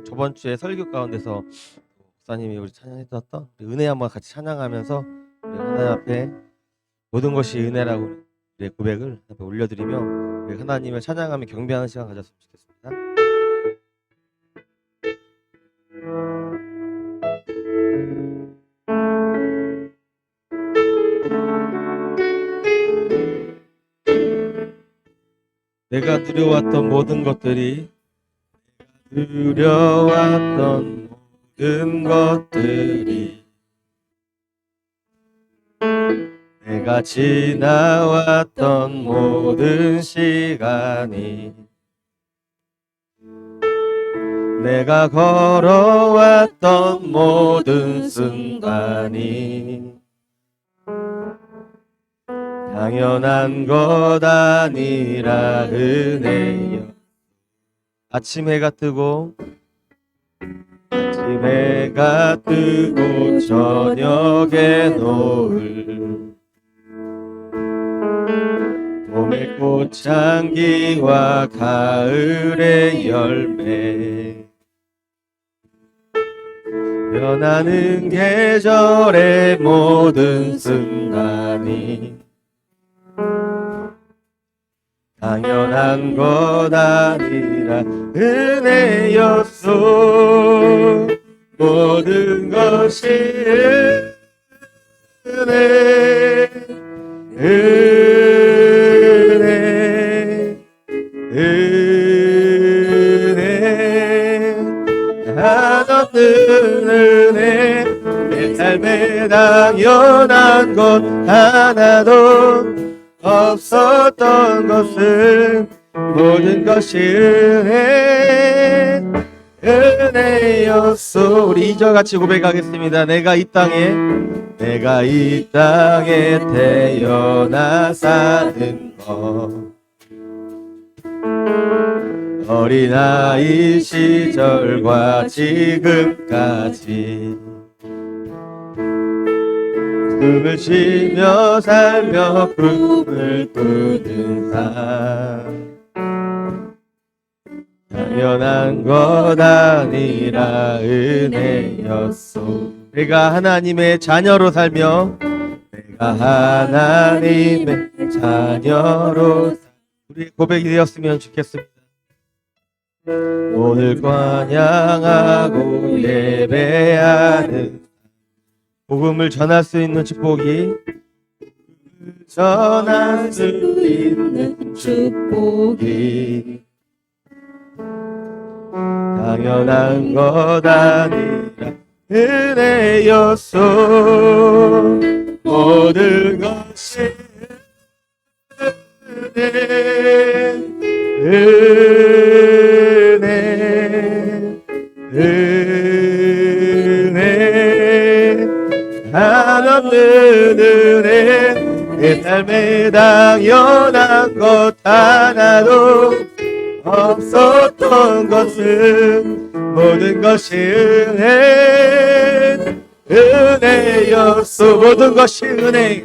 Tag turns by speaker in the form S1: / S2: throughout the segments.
S1: 저번 주에 설교 가운데서 목사님이 우리 찬양했었던 우리 은혜 한번 같이 찬양하면서 우리 하나님 앞에 모든 것이 은혜라고 우리의 고백을 앞에 올려드리며 우리 하나님을 찬양하며 경배하는 시간 가졌으면 좋겠습니다. 내가 누려왔던 모든 것들이 내가 지나왔던 모든 시간이 내가 걸어왔던 모든 순간이 당연한 것 아니라 은혜여. 아침 해가 뜨고 저녁에 노을 봄의 꽃향기와 가을의 열매 변하는 계절의 모든 순간이 당연한 것 아니라 은혜였소. 모든 것이 은혜 한없는 은혜. 내 삶에 당연한 것 하나도 없었던 것은 모든 것이 은혜였소. 우리 2절 같이 고백하겠습니다. 내가 이 땅에 태어나 사는 것 어린아이 시절과 지금까지 숨을 쉬며 살며 꿈을 꾸는 삶 당연한 것 아니라 은혜였소. 내가 하나님의 자녀로 살며 우리 고백이 되었으면 좋겠습니다. 오늘 찬양하고 예배하는 복음을 전할 수 있는 축복이 당연한 것 아니라 은혜였소. 모든 것이 은혜 한없는 은혜. 내 삶에 당연한 것 하나도 없었던 것은 모든 것이 은혜였소. 모든 것이 은혜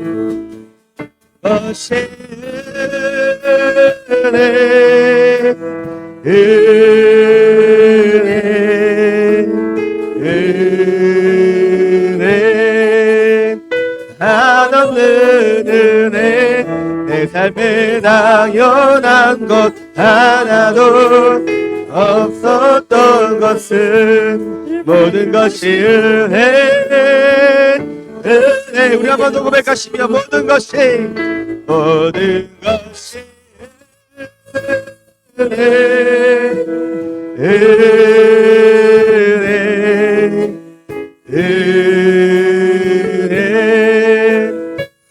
S1: 한없는 은혜. 내 삶에 당연한 것 하나도 없었던 것은 모든 것이 은혜. 우리 한 번 더 고백하시며 모든 것이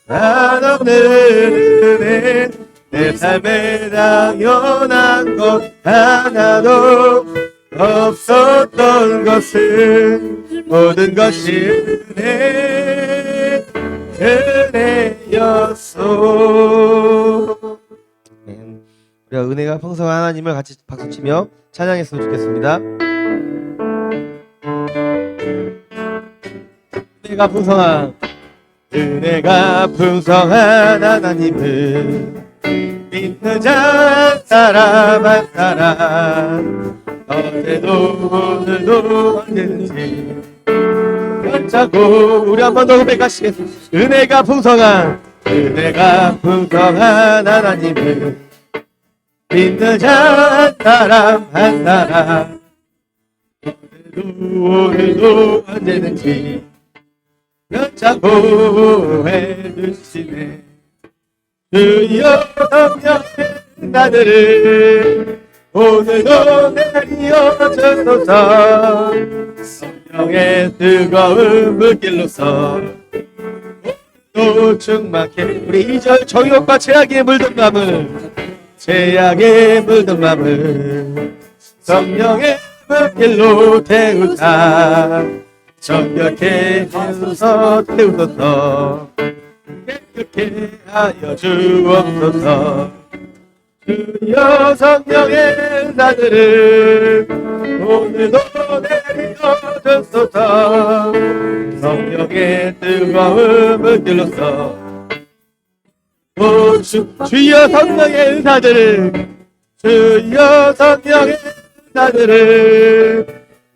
S1: 한없는 은혜. 내 삶에 당연한 것 하나도 없었던 것은 모든 것이 은혜였소. 우리가 은혜가 풍성한 하나님을 같이 박수치며 찬양했으면 좋겠습니다. 은혜가 풍성한 하나님을 믿는 자 사람 한 사람 어제도 오늘도 언제든지 괜찮고. 우리 한 번 더 고백하시겠습니다. 은혜가 풍성한 하나님을 믿는 자 한 사람 한 사람 오늘도 언제든지 괜찮고 해주시네. 주여 성령의 나들을 오늘도 내리어주소서. 성령의 뜨거운 물길로서 또 충만케. 우리 2절 정욕과 제약에 물든 마음을 성령의 물길로 태우사. 정결케 하소서 태우소서. 깨끗게 하여 주옵소서. 주여 성령의 은사들을 오늘도 내려주소서. 성령의 뜨거운 물길로서 주여 성령의 은사들을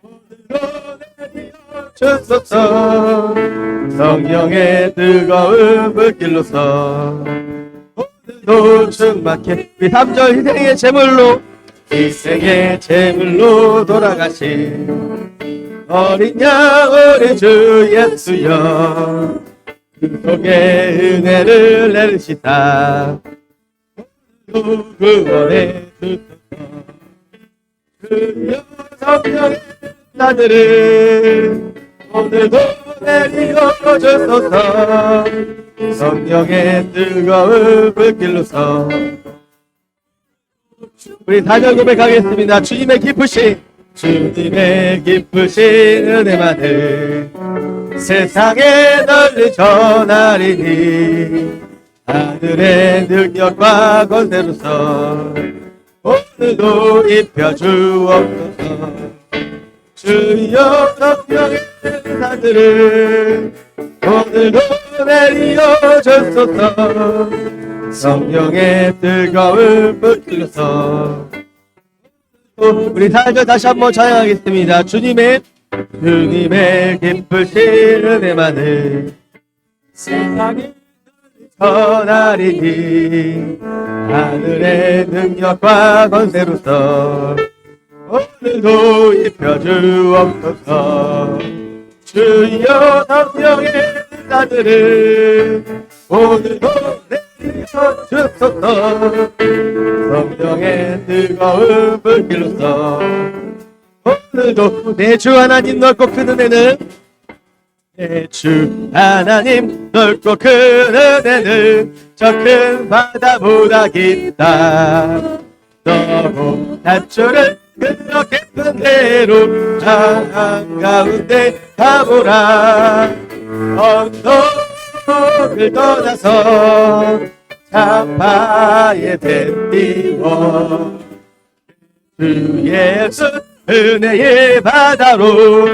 S1: 오늘도 내려주소서. 성령의 뜨거운 물길로서 오늘도 충만케. 우리 3절 희생의 제물로 돌아가신 어린 양 우리 주 예수여. 그 속에 은혜를 내리시다 구원의 주여. 성령의 나들을 오늘도 내리어주소서. 성령의 뜨거운 불길로서 우리 4절 고백하겠습니다. 주님의 기쁘신 은혜만을 세상에 널리 전하리니 하늘의 능력과 권세로서 오늘도 입혀주옵소서. 주여 성령의 은사들을 오늘도 내리어주소서. 성령의 뜨거운 불길로서 우리 4절 다시 한번 찬양하겠습니다. 주님의 기쁘신 은혜만을 세상에 전하리니 하늘의 능력과 권세로서 오늘도 입혀주옵소서. 주여 성령의 은사들을 오늘도 내려주소서. 성령의 뜨거운 불길로서 오늘도 내 주 하나님 넓고 큰 은혜는 저 큰 바다보다 깊다. 너무 단초를 그저 깊은 대로 강 한가운데 가보라. 언덕을 떠나서 자파에 뱉띄워 주 예수 은혜의 바다로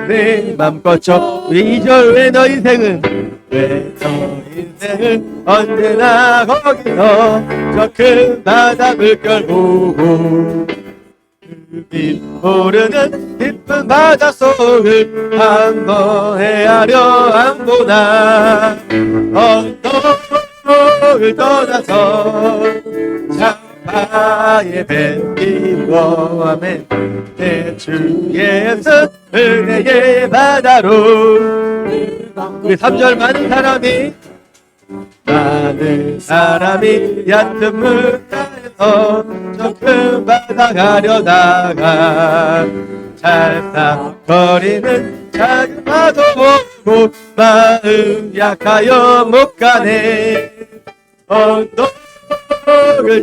S1: 내 맘 꺼져. 2절 왜 너 인생은 언제나 거기서 저 큰 바다 물결 보고 깊이 모르는 깊은 바다 속을 한번 헤아려 안보나. 언덕을 떠나서 장파에 뱉띄워. 아멘. 내 주 예수 은혜의 바다로 우리 3절 많은 사람이 얕은 물가에서 저 큰 바다 가려다가 찰싹거리는 작은 파도 보고 마음 약하여 못 가네. 언덕을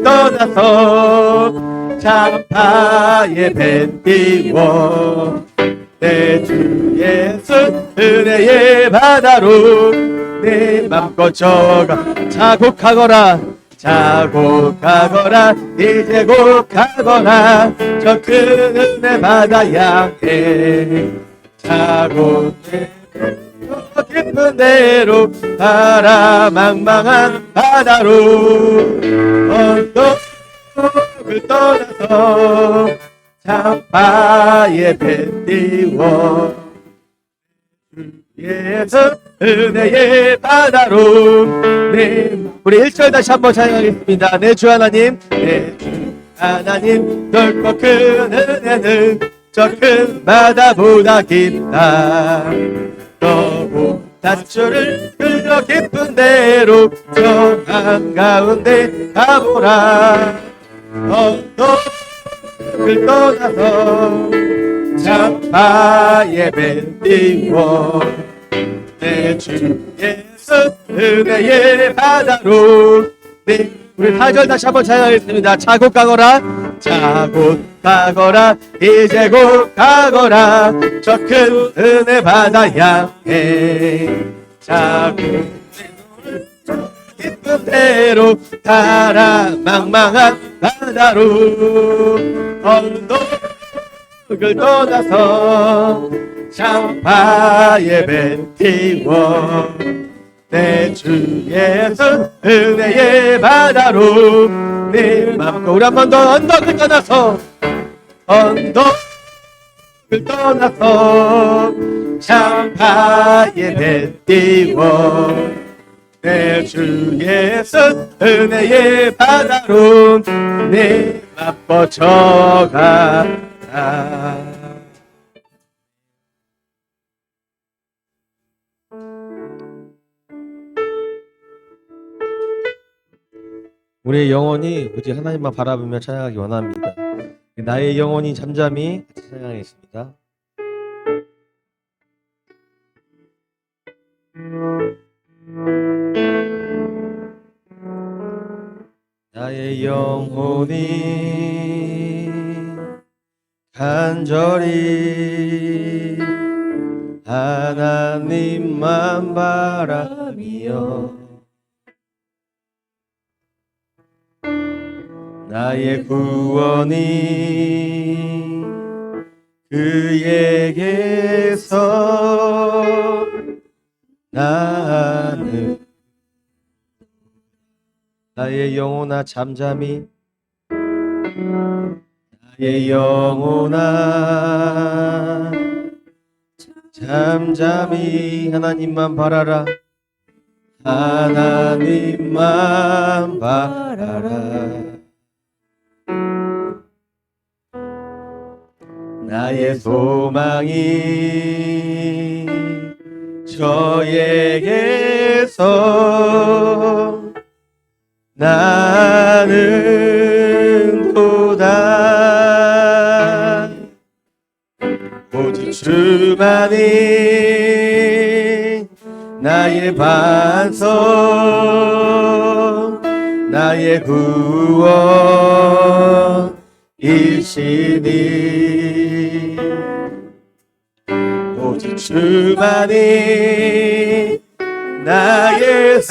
S1: 떠나서 장파에 뱉띄워 내 주 예수 은혜의 바다로 내 맘 꺼져가. 자곡하거라 이제 곧 가거라. 저 큰 은혜 바다 향해 자곡해 깊은 데로 가라. 망망한 바다로 언덕을 떠나서 창파 예배 띄워 예수 은혜의 바다로 우리 1절 다시 한번 찬양하겠습니다. 내 주 하나님 내 주 하나님 넓고 큰 은혜는 저 큰 바다보다 깊다. 너보다 주를 흘러 깊은 대로 저 한가운데 가보라. 언덕을 떠나서 창파 예배 띄워 내 주 예수 은혜의 바다로 우리 4절 다시 한번 찬양하겠습니다. 자곧 가거라 자곧 가거라 이제 곧 가거라 저 큰 은혜 바다 향해 자곧 깊은 대로 달아 망망한 바다로 언덕을 떠나서 창파 예배 띄워 내 주 예수 은혜의 바다로 내 맘과 우리 한 번 더 언덕을 떠나서 언덕을 떠나서 창파 예배 띄워 내 주 예수 은혜의 바다로 내 맛뻗쳐가라. 우리의 영혼이 오직 하나님만 바라보며 찬양하기 원합니다. 나의 영혼이 잠잠히 같이 찬양하겠습니다. 나의 영혼이 간절히 하나님만 바라며 나의 구원이 그에게서 나는 나의 영혼아 잠잠히 나의 영혼아 잠잠히 하나님만 바라라 하나님만 바라라 나의 소망이 저에게서 나는 도다 오직 주만이 나의 반석 나의 구원이시니 오직 주만이 나의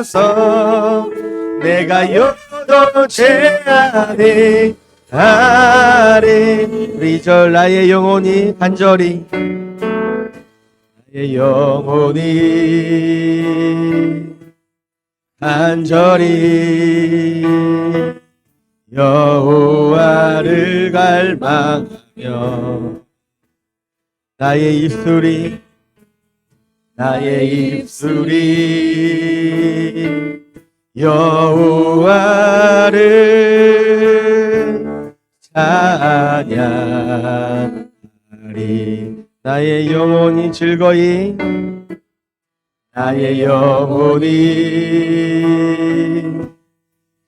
S1: 산성 내가 영원히 죄아니 우리 2절 나의 영혼이 간절히 나의 영혼이 간절히 여호와를 갈망하며 나의 입술이 여호와를 찬양하리 나의 영혼이 즐거이 나의 영혼이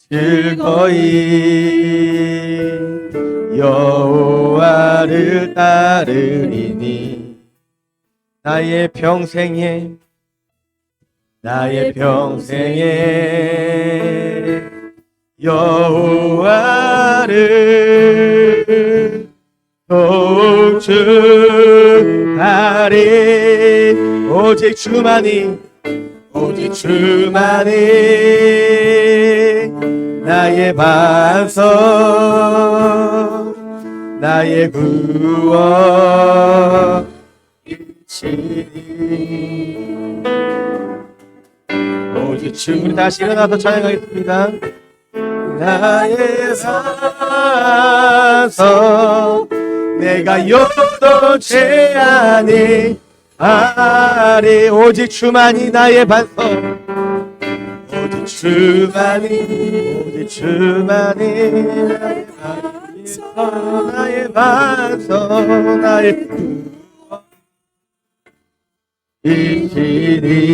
S1: 즐거이 여호와를 따르리니 나의 평생에 여호와를 동충하리 오직 주만이 나의 반석 나의 구원 오직 주 우리 다시 일어나서 찬양하겠습니다. 나의 산성 내가 요동치 아니하리 오직 주만이 나의 반석 오직 주만이 나의 반석 나의 이시니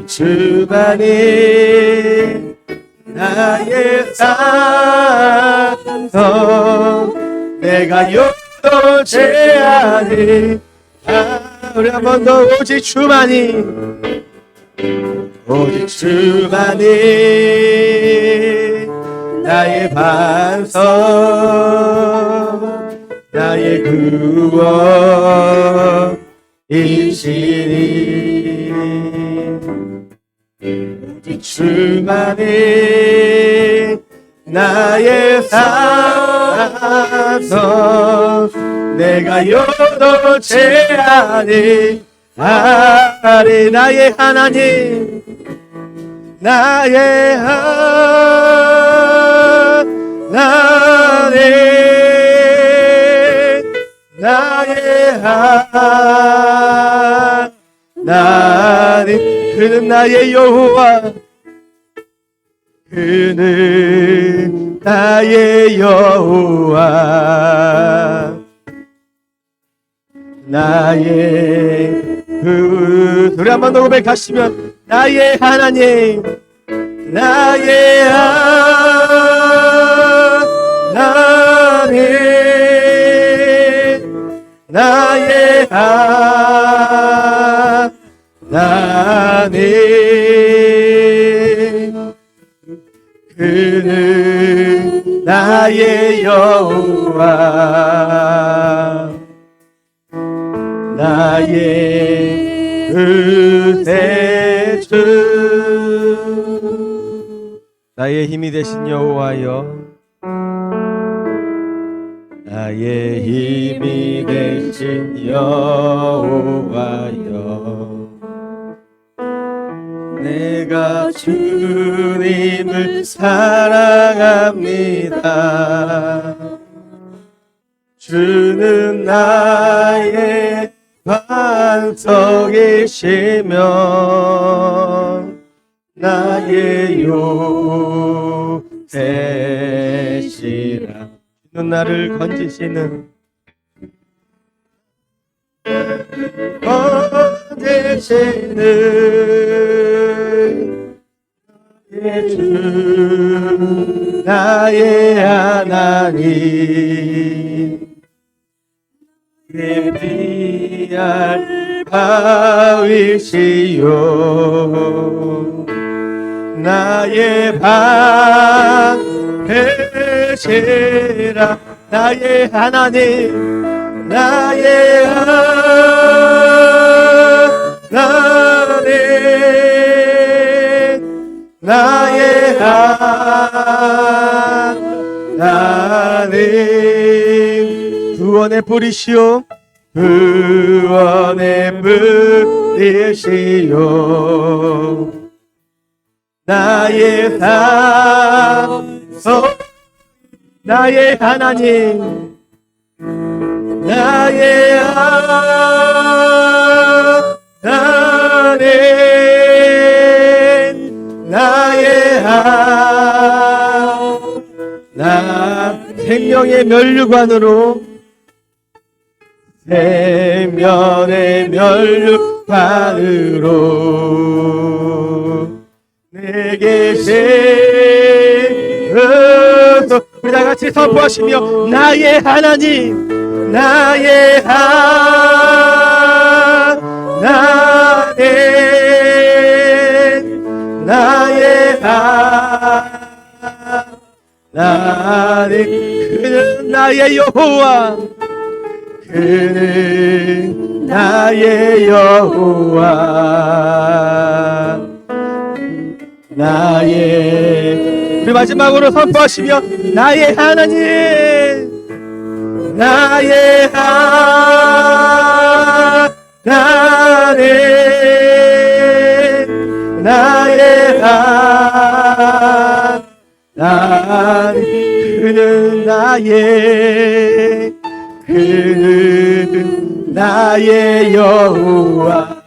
S1: 주만이 나의 산성 내가 요동치 아니 우리 한 번 더 오직 주만이 나의 반석 나의 구원이시니 오직 주만이 나의 산성 내가 요동치 아니하리 나의 하나님 나의 하나님 그는 나의 여호와 그는 나의 여호와 나의 우리 한 번 더 고백하시면 나의 하나님 나의 하나님 나의 하나님 그는 나의 여호와 나의 의대주 나의 힘이 되신 여호와여 나의 힘이 되신 여호와여 내가 주님을 사랑합니다 주는 나의 반석이시며 나의 요새시라 주는 나를 건지시는 나의 주 나의 하나님 비할 바위시요 나의 방패시라 나의 하나님 나의 하나님 나의 하나님 구원의 뿌리시오 구원의 뿌리시오 나의 산성 나의 하나님 나의 하나님 나의 나 생명의 면류관으로 생명의 면류관으로 내게 세워서 우리 다 같이 선포하시며 나의 하나님 나의 하나님 나의 하나님 그는 나의 여호와 그는 나의 여호와 나의 우리 마지막으로 선포하시며 나의 하나님 나의 하나님 나의 하나님 그는 나의 여호와,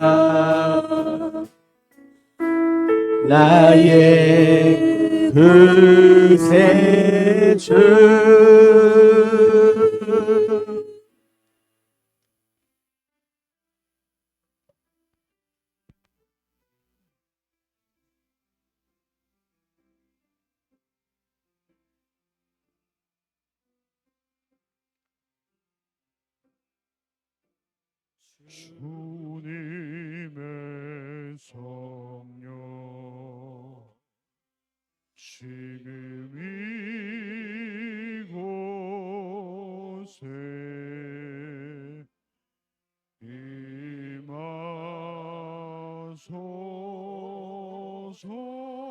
S1: 나의 구세주.
S2: 주님의 성령 지금 이곳에 임하소서.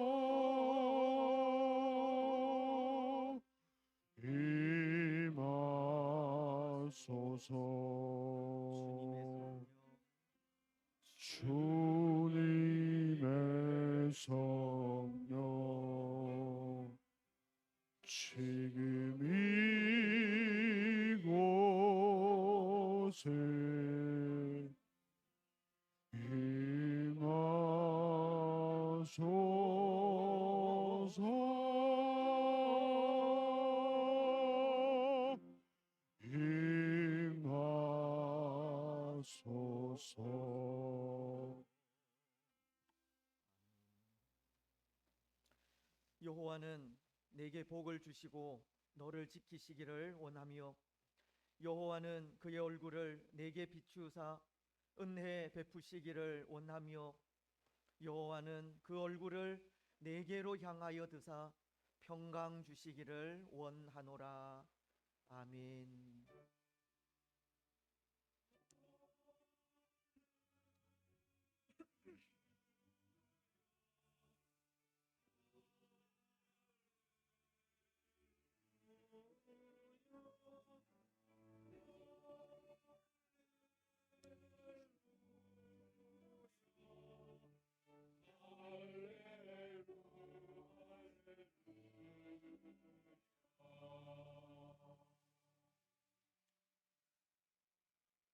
S2: 주님의 성령 지금 이곳에 임하소서.
S3: 여호와는 내게 복을 주시고 너를 지키시기를 원하며 여호와는 그의 얼굴을 내게 비추사 은혜 베푸시기를 원하며 여호와는 그 얼굴을 내게로 향하여 드사 평강 주시기를 원하노라. 아멘.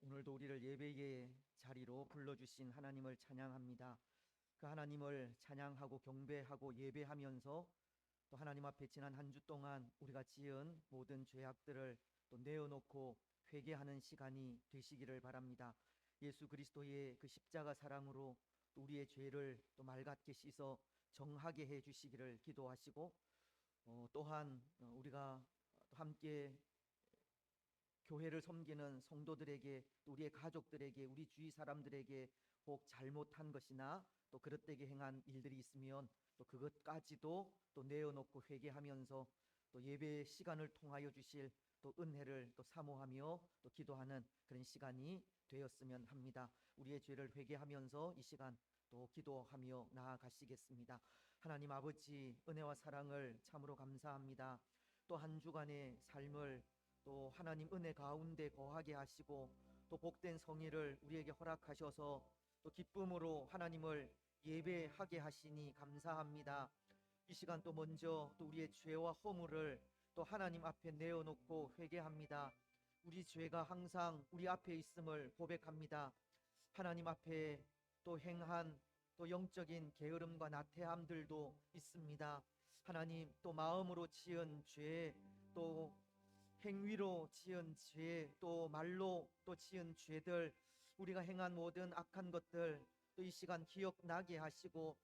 S3: 오늘도 우리를 예배의 자리로 불러주신 하나님을 찬양합니다. 그 하나님을 찬양하고 경배하고 예배하면서 또 하나님 앞에 지난 한 주 동안 우리가 지은 모든 죄악들을 또 내어놓고 회개하는 시간이 되시기를 바랍니다. 예수 그리스도의 그 십자가 사랑으로 또 우리의 죄를 또 맑게 씻어 정하게 해 주시기를 기도하시고 또한 우리가 함께 교회를 섬기는 성도들에게 또 우리의 가족들에게 우리 주위 사람들에게 혹 잘못한 것이나 또 그릇되게 행한 일들이 있으면 또 그것까지도 또 내어놓고 회개하면서 또 예배 시간을 통하여 주실 또 은혜를 또 사모하며 또 기도하는 그런 시간이 되었으면 합니다. 우리의 죄를 회개하면서 이 시간 또 기도하며 나아가시겠습니다. 하나님 아버지, 은혜와 사랑을 참으로 감사합니다. 또 한 주간의 삶을 또 하나님 은혜 가운데 거하게 하시고 또 복된 성의를 우리에게 허락하셔서 또 기쁨으로 하나님을 예배하게 하시니 감사합니다. 이 시간 또 먼저 또 우리의 죄와 허물을 또 하나님 앞에 내어놓고 회개합니다. 우리 죄가 항상 우리 앞에 있음을 고백합니다. 하나님 앞에 또 행한 또 영적인 게으름과 나태함들도 있습니다. 하나님, 또 마음으로 지은 죄, 또 행위로 지은 죄, 또 말로 또 지은 죄들, 우리가 행한 모든 악한 것들 또 이 시간 기억나게 하시고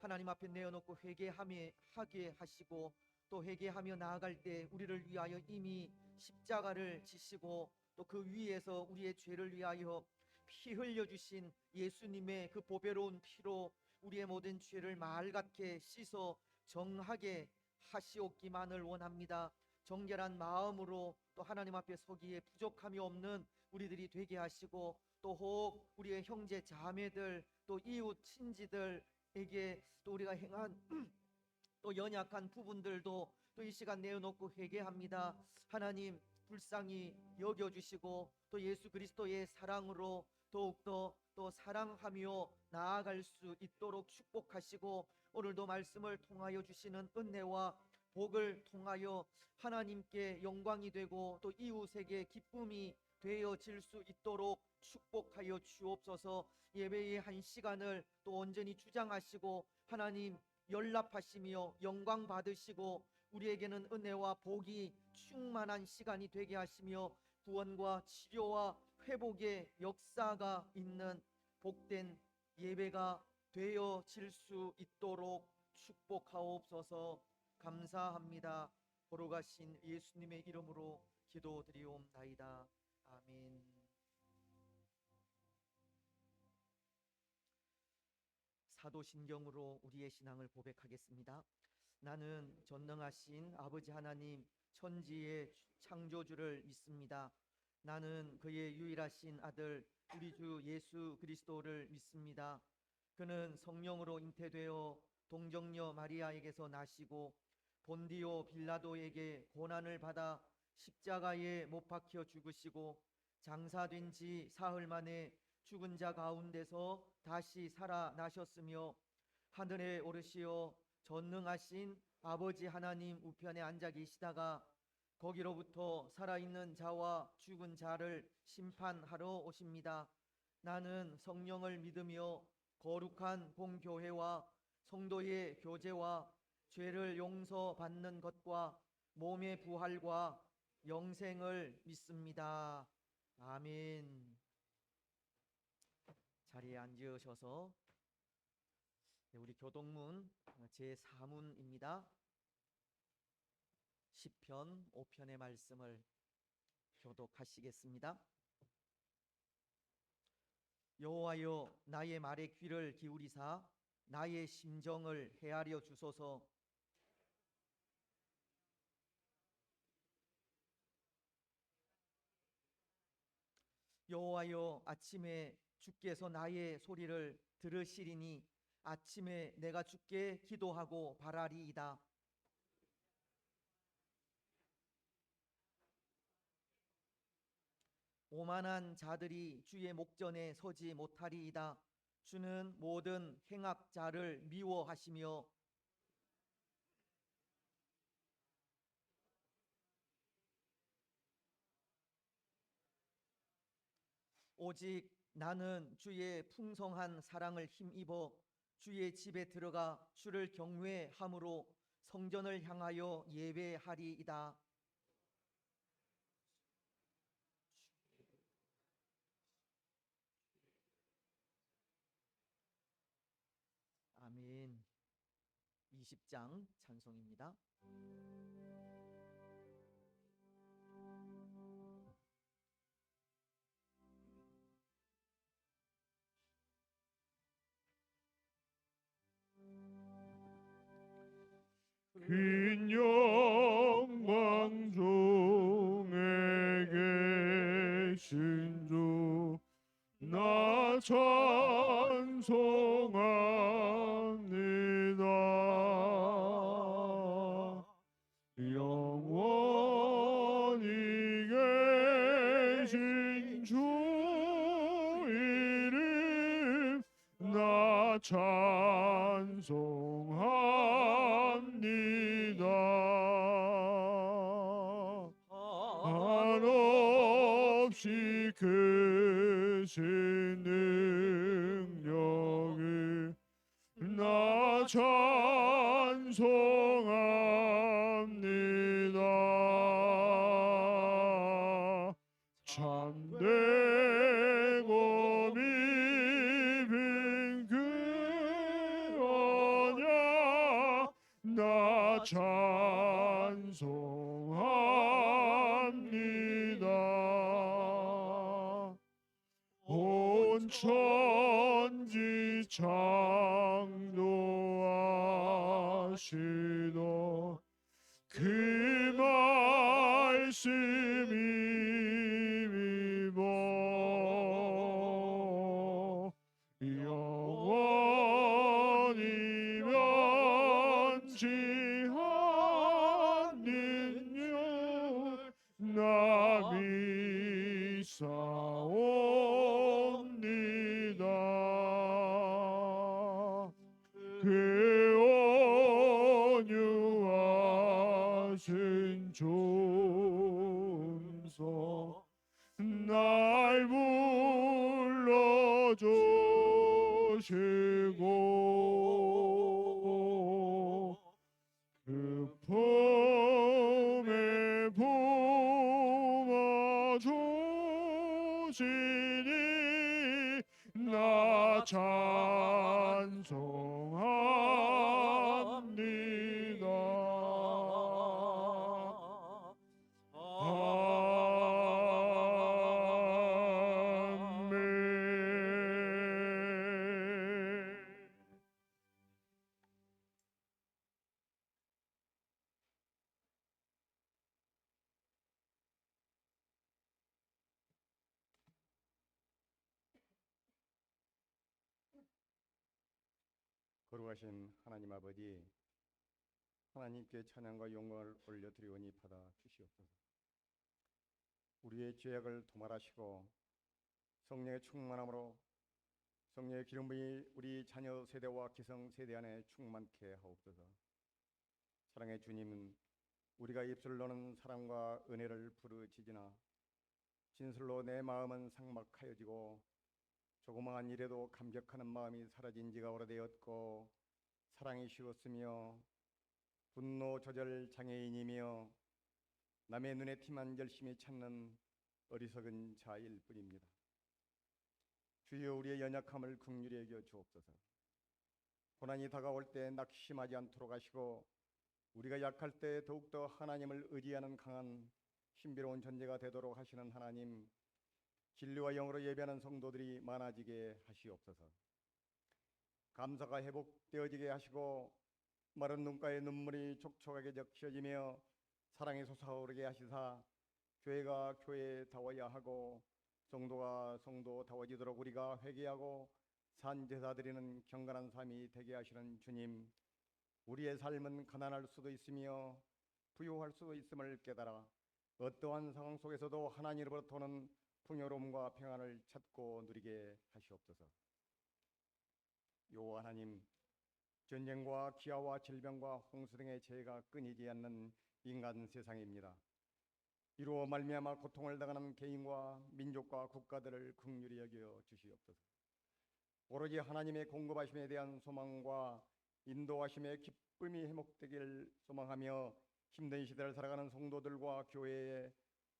S3: 하나님 앞에 내어놓고 회개하게 하시고 또 회개하며 나아갈 때 우리를 위하여 이미 십자가를 지시고 또 그 위에서 우리의 죄를 위하여 피 흘려주신 예수님의 그 보배로운 피로 우리의 모든 죄를 맑게 씻어 정하게 하시옵기만을 원합니다. 정결한 마음으로 또 하나님 앞에 서기에 부족함이 없는 우리들이 되게 하시고 또 혹 우리의 형제 자매들 또 이웃 친지들에게 또 우리가 행한 또 연약한 부분들도 또 이 시간 내어놓고 회개합니다. 하나님 불쌍히 여겨주시고 또 예수 그리스도의 사랑으로 더욱더 또 사랑하며 나아갈 수 있도록 축복하시고 오늘도 말씀을 통하여 주시는 은혜와 복을 통하여 하나님께 영광이 되고 또 이웃에게 기쁨이 되어질 수 있도록 축복하여 주옵소서. 예배의 한 시간을 또 온전히 주장하시고 하나님 연락하시며 영광 받으시고 우리에게는 은혜와 복이 충만한 시간이 되게 하시며 구원과 치료와 회복의 역사가 있는 복된 예배가 되어질 수 있도록 축복하옵소서. 감사합니다. 걸어가신 예수님의 이름으로 기도드리옵나이다. 아멘. 사도신경으로 우리의 신앙을 고백하겠습니다. 나는 전능하신 아버지 하나님 천지의 창조주를 믿습니다. 나는 그의 유일하신 아들 우리 주 예수 그리스도를 믿습니다. 그는 성령으로 잉태되어 동정녀 마리아에게서 나시고 본디오 빌라도에게 고난을 받아 십자가에 못 박혀 죽으시고 장사된 지 사흘 만에 죽은 자 가운데서 다시 살아나셨으며 하늘에 오르시어 전능하신 아버지 하나님 우편에 앉아 계시다가 거기로부터 살아있는 자와 죽은 자를 심판하러 오십니다. 나는 성령을 믿으며 거룩한 공교회와 성도의 교제와 죄를 용서받는 것과 몸의 부활과 영생을 믿습니다. 아멘. 자리에 앉으셔서 우리 교동문 제4문입니다. 시편 5편의 말씀을 교독하시겠습니다. 여호와여 나의 말에 귀를 기울이사 나의 심정을 헤아려 주소서. 여호와여 아침에 주께서 나의 소리를 들으시리니 아침에 내가 주께 기도하고 바라리이다. 오만한 자들이 주의 목전에 서지 못하리이다. 주는 모든 행악자를 미워하시며 오직 나는 주의 풍성한 사랑을 힘입어 주의 집에 들어가 주를 경외함으로 성전을 향하여 예배하리이다. 아멘. 20장 찬송입니다.
S2: 긴 영광 중에 계신 주 나 찬송합니다. 영원히 계신 주 이름 나 찬송합니다. 한없이 크신 능력을 나 찬송합니다. 참되고 믿음 그 언약 나 찬송합니다. 온 천지 창조하시던 그 말씀이 믿어 영원히 변치하는 영 나 믿사옵니다. 그 온유한 주시고 그 품에 품어 주시니 나 찬송합니다. 아멘.
S4: 거룩하신 하나님 아버지, 하나님께 찬양과 영광을 올려드리오니 받아 주시옵소서. 우리의 죄악을 도말하시고 성령의 충만함으로 성령의 기름이 우리 자녀 세대와 기성 세대 안에 충만케 하옵소서. 사랑의 주님은 우리가 입술로는 사랑과 은혜를 부르짖으나 진술로 내 마음은 삭막하여지고 조그마한 일에도 감격하는 마음이 사라진 지가 오래되었고 사랑이 식었으며 분노 조절 장애인이며 남의 눈에 티만 열심히 찾는 어리석은 자일 뿐입니다. 주여, 우리의 연약함을 긍휼히 여겨 주옵소서. 고난이 다가올 때 낙심하지 않도록 하시고 우리가 약할 때 더욱더 하나님을 의지하는 강한 신비로운 존재가 되도록 하시는 하나님, 진리와 영으로 예배하는 성도들이 많아지게 하시옵소서. 감사가 회복되어지게 하시고 마른 눈가에 눈물이 촉촉하게 적셔지며 사랑이 솟아오르게 하시사 교회가 교회다워야 하고 성도가 성도다워지도록 우리가 회개하고 산제사 드리는 경건한 삶이 되게 하시는 주님, 우리의 삶은 가난할 수도 있으며 부유할 수도 있음을 깨달아 어떠한 상황 속에서도 하나님으로부터 오는 풍요로움과 평안을 찾고 누리게 하시옵소서. 여호와 하나님, 전쟁과 기아와 질병과 홍수 등의 재해가 끊이지 않는 인간 세상입니다. 이로 말미암아 고통을 당하는 개인과 민족과 국가들을 긍휼히 여겨 주시옵소서. 오로지 하나님의 공급하심에 대한 소망과 인도하심의 기쁨이 회복되길 소망하며 힘든 시대를 살아가는 성도들과 교회에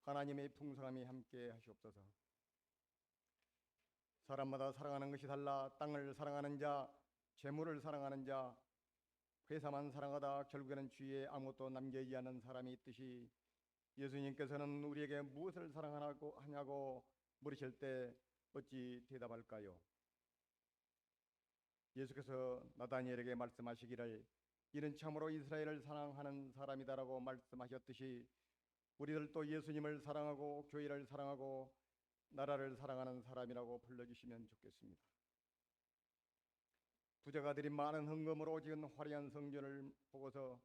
S4: 하나님의 풍성함이 함께 하시옵소서. 사람마다 사랑하는 것이 달라 땅을 사랑하는 자, 재물을 사랑하는 자, 회사만 사랑하다 결국에는 주위에 아무것도 남겨지지 않는 사람이 있듯이 예수님께서는 우리에게 무엇을 사랑하냐고 물으실 때 어찌 대답할까요? 예수께서 나다니엘에게 말씀하시기를 이는 참으로 이스라엘을 사랑하는 사람이다라고 말씀하셨듯이 우리들도 예수님을 사랑하고 교회를 사랑하고 나라를 사랑하는 사람이라고 불러주시면 좋겠습니다. 부자가 드린 많은 헌금으로 지은 화려한 성전을 보고서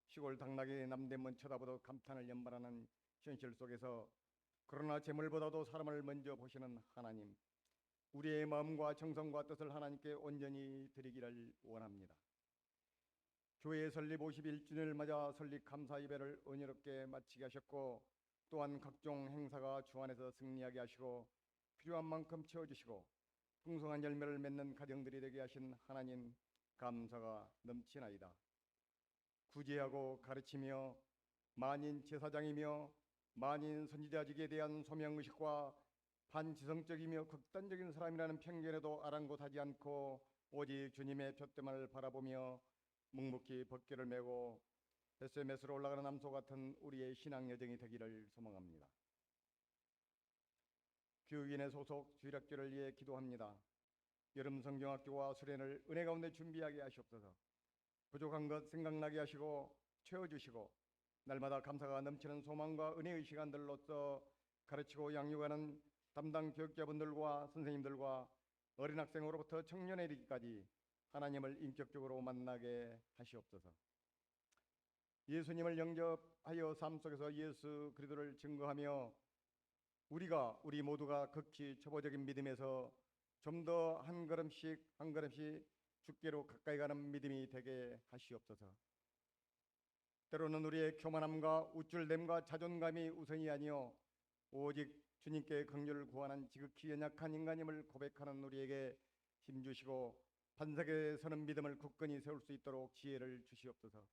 S4: 시골 당나귀 남대문 쳐다보도 감탄을 연발하는 현실 속에서 그러나 재물보다도 사람을 먼저 보시는 하나님, 우리의 마음과 정성과 뜻을 하나님께 온전히 드리기를 원합니다. 교회 설립 51주년을 맞아 설립 감사 예배를 은혜롭게 마치게 하셨고 또한 각종 행사가 주 안에서 승리하게 하시고 필요한 만큼 채워주시고 풍성한 열매를 맺는 가정들이 되게 하신 하나님, 감사가 넘치나이다. 구제하고 가르치며 만인 제사장이며 만인 선지자직에 대한 소명의식과 반지성적이며 극단적인 사람이라는 편견에도 아랑곳하지 않고 오직 주님의 표대만을 바라보며 묵묵히 벗개를 메고 SMS로 올라가는 남소 같은 우리의 신앙 여정이 되기를 소망합니다. 교육인의 소속 주일학교를 위해 기도합니다. 여름 성경학교와 수련을 은혜 가운데 준비하게 하시옵소서. 부족한 것 생각나게 하시고 채워주시고 날마다 감사가 넘치는 소망과 은혜의 시간들로서 가르치고 양육하는 담당 교육자분들과 선생님들과 어린 학생으로부터 청년에 이르기까지 하나님을 인격적으로 만나게 하시옵소서. 예수님을 영접하여 삶 속에서 예수 그리스도를 증거하며 우리 모두가 극히 초보적인 믿음에서 좀 더 한 걸음씩 한 걸음씩 주께로 가까이 가는 믿음이 되게 하시옵소서. 때로는 우리의 교만함과 우쭐됨과 자존감이 우선이 아니요 오직 주님께 긍휼을 구하는 지극히 연약한 인간임을 고백하는 우리에게 힘주시고 반석에 서는 믿음을 굳건히 세울 수 있도록 지혜를 주시옵소서.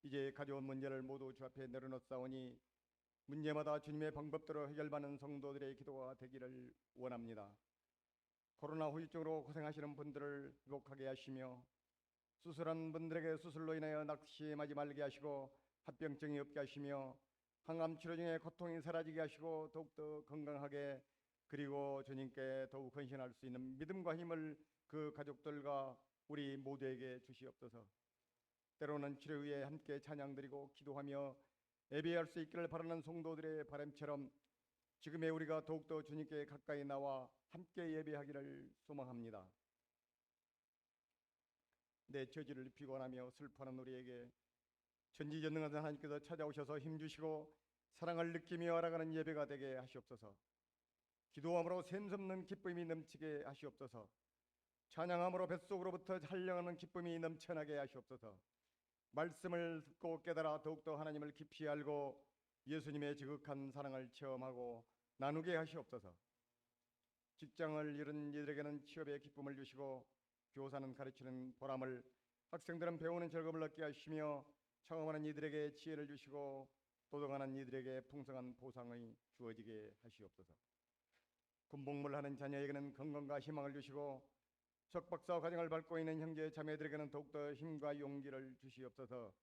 S4: 이제 가져온 문제를 모두 주 앞에 내려놓사오니 문제마다 주님의 방법대로 해결받는 성도들의 기도가 되기를 원합니다. 코로나 후유증으로 고생하시는 분들을 회복하게 하시며 수술한 분들에게 수술로 인하여 낙심하지 말게 하시고 합병증이 없게 하시며 항암 치료 중에 고통이 사라지게 하시고 더욱더 건강하게 그리고 주님께 더욱 헌신할 수 있는 믿음과 힘을 그 가족들과 우리 모두에게 주시옵소서. 때로는 치료 후에 함께 찬양드리고 기도하며 예배할 수 있기를 바라는 성도들의 바람처럼 지금의 우리가 더욱더 주님께 가까이 나와 함께 예배하기를 소망합니다. 내 저지를 비관하며 슬퍼하는 우리에게 전지전능하신 하나님께서 찾아오셔서 힘주시고 사랑을 느끼며 알아가는 예배가 되게 하시옵소서. 기도함으로 샘솟는 기쁨이 넘치게 하시옵소서. 찬양함으로 뱃속으로부터 찬양하는 기쁨이 넘쳐나게 하시옵소서. 말씀을 듣고 깨달아 더욱더 하나님을 깊이 알고 예수님의 지극한 사랑을 체험하고 나누게 하시옵소서. 직장을 잃은 이들에게는 취업의 기쁨을 주시고 교사는 가르치는 보람을, 학생들은 배우는 즐거움을 얻게 하시며 청험하는 이들에게 지혜를 주시고 도덕하는 이들에게 풍성한 보상이 주어지게 하시옵소서. 군복무를 하는 자녀에게는 건강과 희망을 주시고 석박사와 가정을 밟고 있는 형제 자매들에게는 더욱더 힘과 용기를 주시옵소서.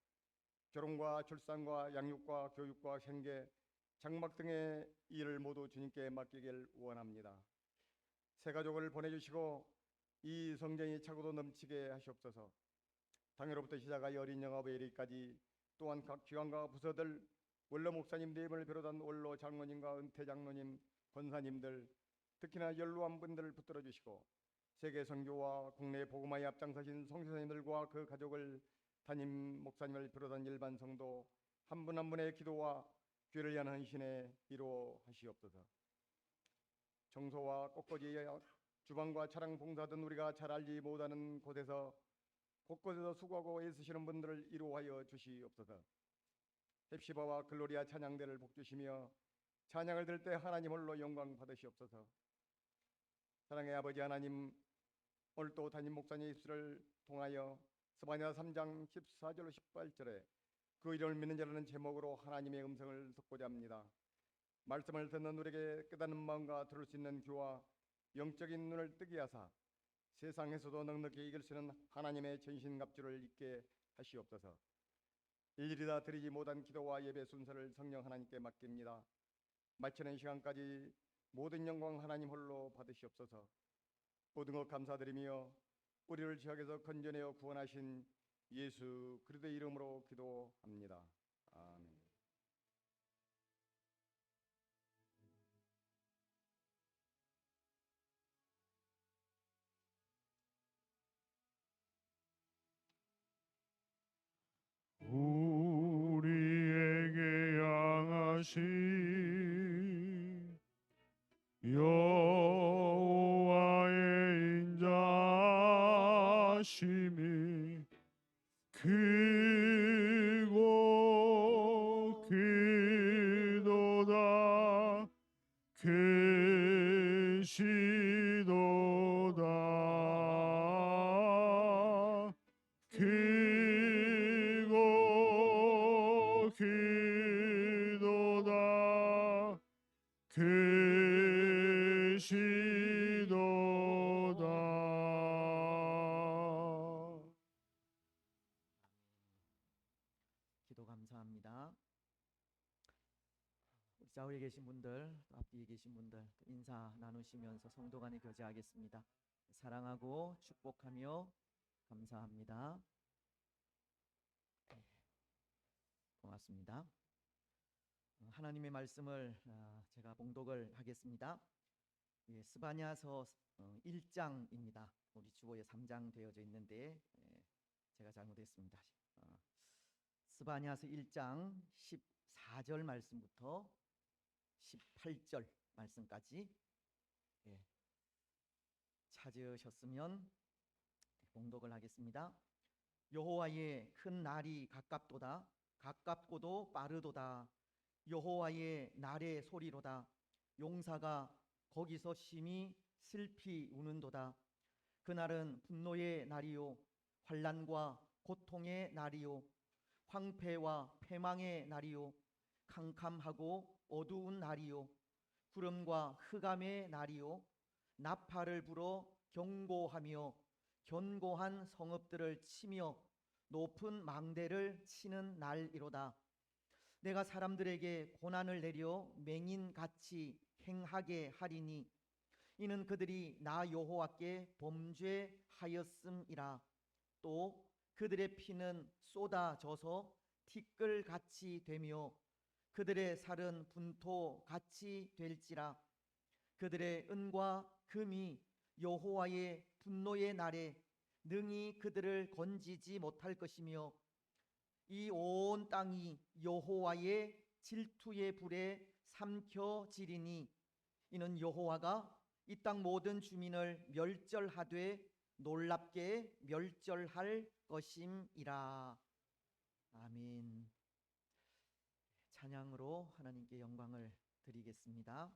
S4: 결혼과 출산과 양육과 교육과 생계, 장막 등의 일을 모두 주님께 맡기길 원합니다. 새 가족을 보내주시고 이 성전이 차고도 넘치게 하시옵소서. 당회로부터 시작하여 어린 영아부에 이르기까지 또한 각 기관과 부서들, 원로 목사님 네 분을 비롯한 원로 장로님과 은퇴 장로님, 권사님들, 특히나 연로한 분들을 붙들어 주시고 세계 선교와 국내 복음화에 앞장서신 성교사님들과 그 가족을, 담임 목사님을 비롯한 일반 성도 한 분 한 분의 기도와 교회를 위한 헌신에 이루어 하시옵소서. 청소와 꽃꽂이, 주방과 차량 봉사 등 우리가 잘 알지 못하는 곳에서 곳곳에서 수고하고 애쓰시는 분들을 이루하여 주시옵소서. 헵시바와 글로리아 찬양대를 복주시며 찬양을 들 때 하나님 홀로 영광 받으시옵소서. 사랑의 아버지 하나님, 오늘 또 담임 목사님 입술을 통하여 스바냐 3장 14절 18절에 그 이름을 믿는 자라는 제목으로 하나님의 음성을 듣고자 합니다. 말씀을 듣는 우리에게 깨닫는 마음과 들을 수 있는 귀와 영적인 눈을 뜨게 하사 세상에서도 넉넉히 이길 수 있는 하나님의 전신갑주를 입게 하시옵소서. 일일이 다 드리지 못한 기도와 예배 순서를 성령 하나님께 맡깁니다. 마치는 시간까지 모든 영광 하나님 홀로 받으시옵소서. 모든 것 감사드리며 우리를 지옥에서 건져내어 구원하신 예수 그리스도의 이름으로 기도합니다. 아멘.
S2: 우리에게 양하신 여호와의 인자심이 크고 크도다 크시도다 크고 크도다 크시도다.
S3: 기도 감사합니다. 우리 좌우에 계신 분들, 또 앞뒤에 계신 분들 인사 나누시면서 성도 간에 교제하겠습니다. 사랑하고 축복하며 감사합니다. 네, 고맙습니다. 하나님의 말씀을 제가 봉독을 하겠습니다. 예, 스바냐서 1장입니다. 우리 주보에 3장 되어져 있는데 제가 잘못했습니다. 스바냐서 1장 14절 말씀부터 18절 말씀까지 찾으셨으면 봉독을 하겠습니다. 여호와의 큰 날이 가깝도다. 가깝고도 빠르도다. 여호와의 날의 소리로다. 용사가 거기서 심히 슬피 우는도다. 그날은 분노의 날이요 환난과 고통의 날이요 황폐와 패망의 날이요 캄캄하고 어두운 날이요 구름과 흑암의 날이요 나팔을 불어 경고하며 견고한 성읍들을 치며 높은 망대를 치는 날이로다. 내가 사람들에게 고난을 내려 맹인같이 행하게 하리니 이는 그들이 나 여호와께 범죄하였음이라. 또 그들의 피는 쏟아져서 티끌같이 되며 그들의 살은 분토같이 될지라. 그들의 은과 금이 여호와의 분노의 날에 능히 그들을 건지지 못할 것이며 이 온 땅이 여호와의 질투의 불에 삼켜지리니 이는 여호와가 이 땅 모든 주민을 멸절하되 놀랍게 멸절할 것임이라. 아멘. 찬양으로 하나님께 영광을 드리겠습니다.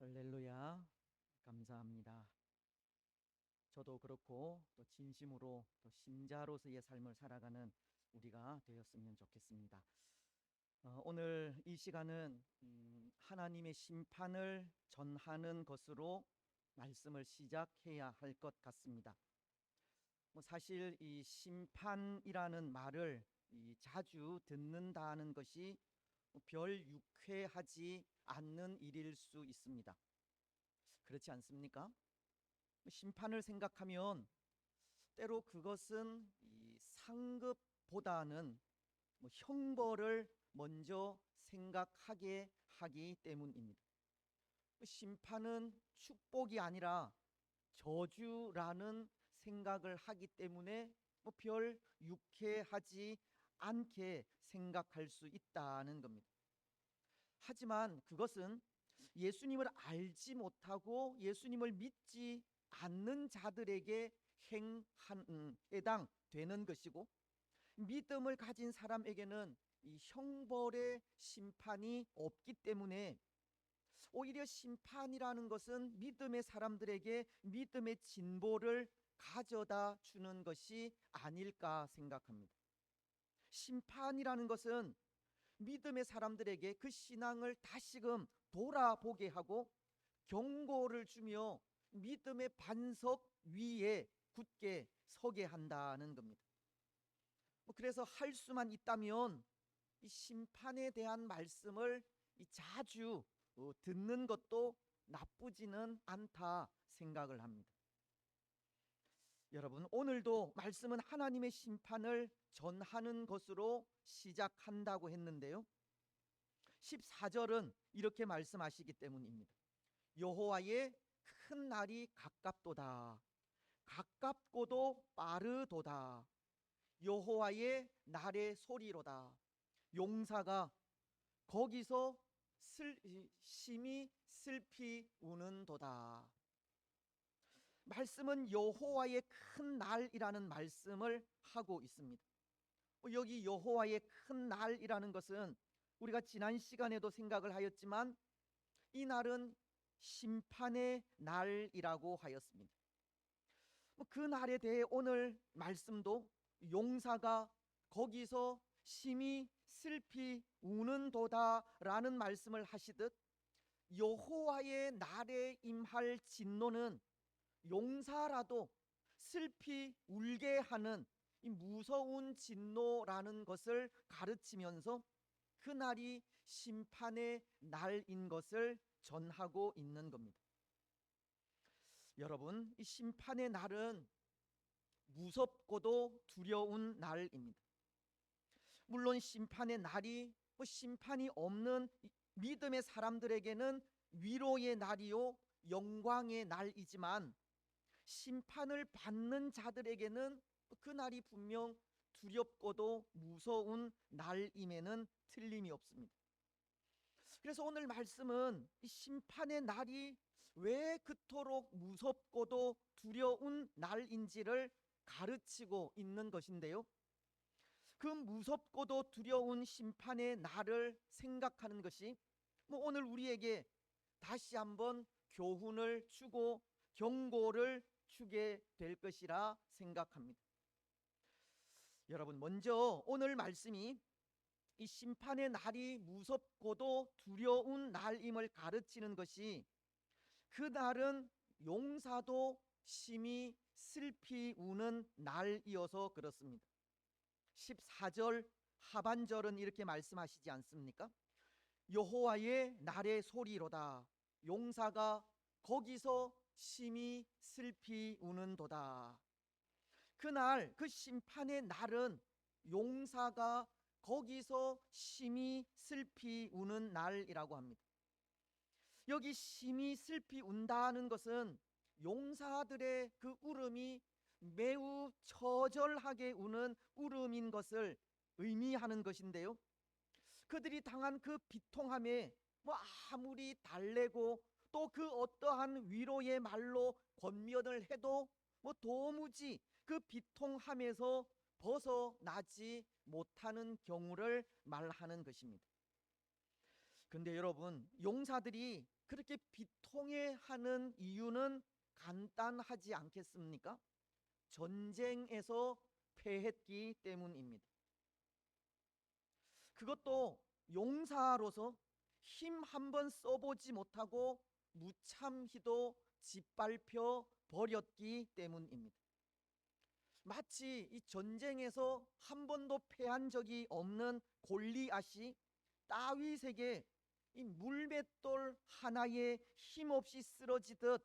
S3: 할렐루야. 감사합니다. 저도 그렇고 또 진심으로 또 신자로서의 삶을 살아가는 우리가 되었으면 좋겠습니다. 오늘 이 시간은 하나님의 심판을 전하는 것으로 말씀을 시작해야 할 것 같습니다. 사실 이 심판이라는 말을 자주 듣는다는 것이 별 유쾌하지 않는 일일 수 있습니다. 그렇지 않습니까? 심판을 생각하면 때로 그것은 이 상급보다는 형벌을 먼저 생각하게 하기 때문입니다. 심판은 축복이 아니라 저주라는 생각을 하기 때문에 별 유쾌하지 않게 생각할 수 있다는 겁니다. 하지만 그것은 예수님을 알지 못하고 예수님을 믿지 않는 자들에게 해당되는 것이고, 믿음을 가진 사람에게는 이 형벌의 심판이 없기 때문에 오히려 심판이라는 것은 믿음의 사람들에게 믿음의 진보를 가져다 주는 것이 아닐까 생각합니다. 심판이라는 것은 믿음의 사람들에게 그 신앙을 다시금 돌아보게 하고 경고를 주며 믿음의 반석 위에 굳게 서게 한다는 겁니다. 그래서 할 수만 있다면 이 심판에 대한 말씀을 자주 듣는 것도 나쁘지는 않다 생각을 합니다. 여러분, 오늘도 말씀은 하나님의 심판을 전하는 것으로 시작한다고 했는데요, 14절은 이렇게 말씀하시기 때문입니다. 여호와의 큰 날이 가깝도다. 가깝고도 빠르도다. 여호와의 날의 소리로다. 용사가 거기서 심히 슬피 우는도다. 말씀은 여호와의 큰 날이라는 말씀을 하고 있습니다. 여기 여호와의 큰 날이라는 것은 우리가 지난 시간에도 생각을 하였지만 이 날은 심판의 날이라고 하였습니다. 그 날에 대해 오늘 말씀도 용사가 거기서 심히 슬피 우는도다라는 말씀을 하시듯 여호와의 날에 임할 진노는 용사라도 슬피 울게 하는 이 무서운 진노라는 것을 가르치면서 그 날이 심판의 날인 것을 전하고 있는 겁니다. 여러분, 이 심판의 날은 무섭고도 두려운 날입니다. 물론 심판의 날이 심판이 없는 믿음의 사람들에게는 위로의 날이요 영광의 날이지만, 심판을 받는 자들에게는 그 날이 분명 두렵고도 무서운 날임에는 틀림이 없습니다. 그래서 오늘 말씀은 이 심판의 날이 왜 그토록 무섭고도 두려운 날인지를 가르치고 있는 것인데요, 그 무섭고도 두려운 심판의 날을 생각하는 것이 오늘 우리에게 다시 한번 교훈을 주고 경고를 주게 될 것이라 생각합니다. 여러분, 먼저 오늘 말씀이 이 심판의 날이 무섭고도 두려운 날임을 가르치는 것이, 그 날은 용사도 심히 슬피 우는 날이어서 그렇습니다. 14절 하반절은 이렇게 말씀하시지 않습니까? 여호와의 날의 소리로다. 용사가 거기서 심히 슬피 우는도다. 그날, 그 심판의 날은 용사가 거기서 심히 슬피 우는 날이라고 합니다. 여기 심히 슬피 운다는 것은 용사들의 그 울음이 매우 처절하게 우는 울음인 것을 의미하는 것인데요, 그들이 당한 그 비통함에 아무리 달래고 또 그 어떠한 위로의 말로 권면을 해도 도무지 그 비통함에서 벗어나지 못하는 경우를 말하는 것입니다. 근데 여러분, 용사들이 그렇게 비통해하는 이유는 간단하지 않겠습니까? 전쟁에서 패했기 때문입니다. 그것도 용사로서 힘 한번 써보지 못하고 무참히도 짓밟혀 버렸기 때문입니다. 마치 이 전쟁에서 한 번도 패한 적이 없는 골리앗이 다윗에게 이 물맷돌 하나에 힘없이 쓰러지듯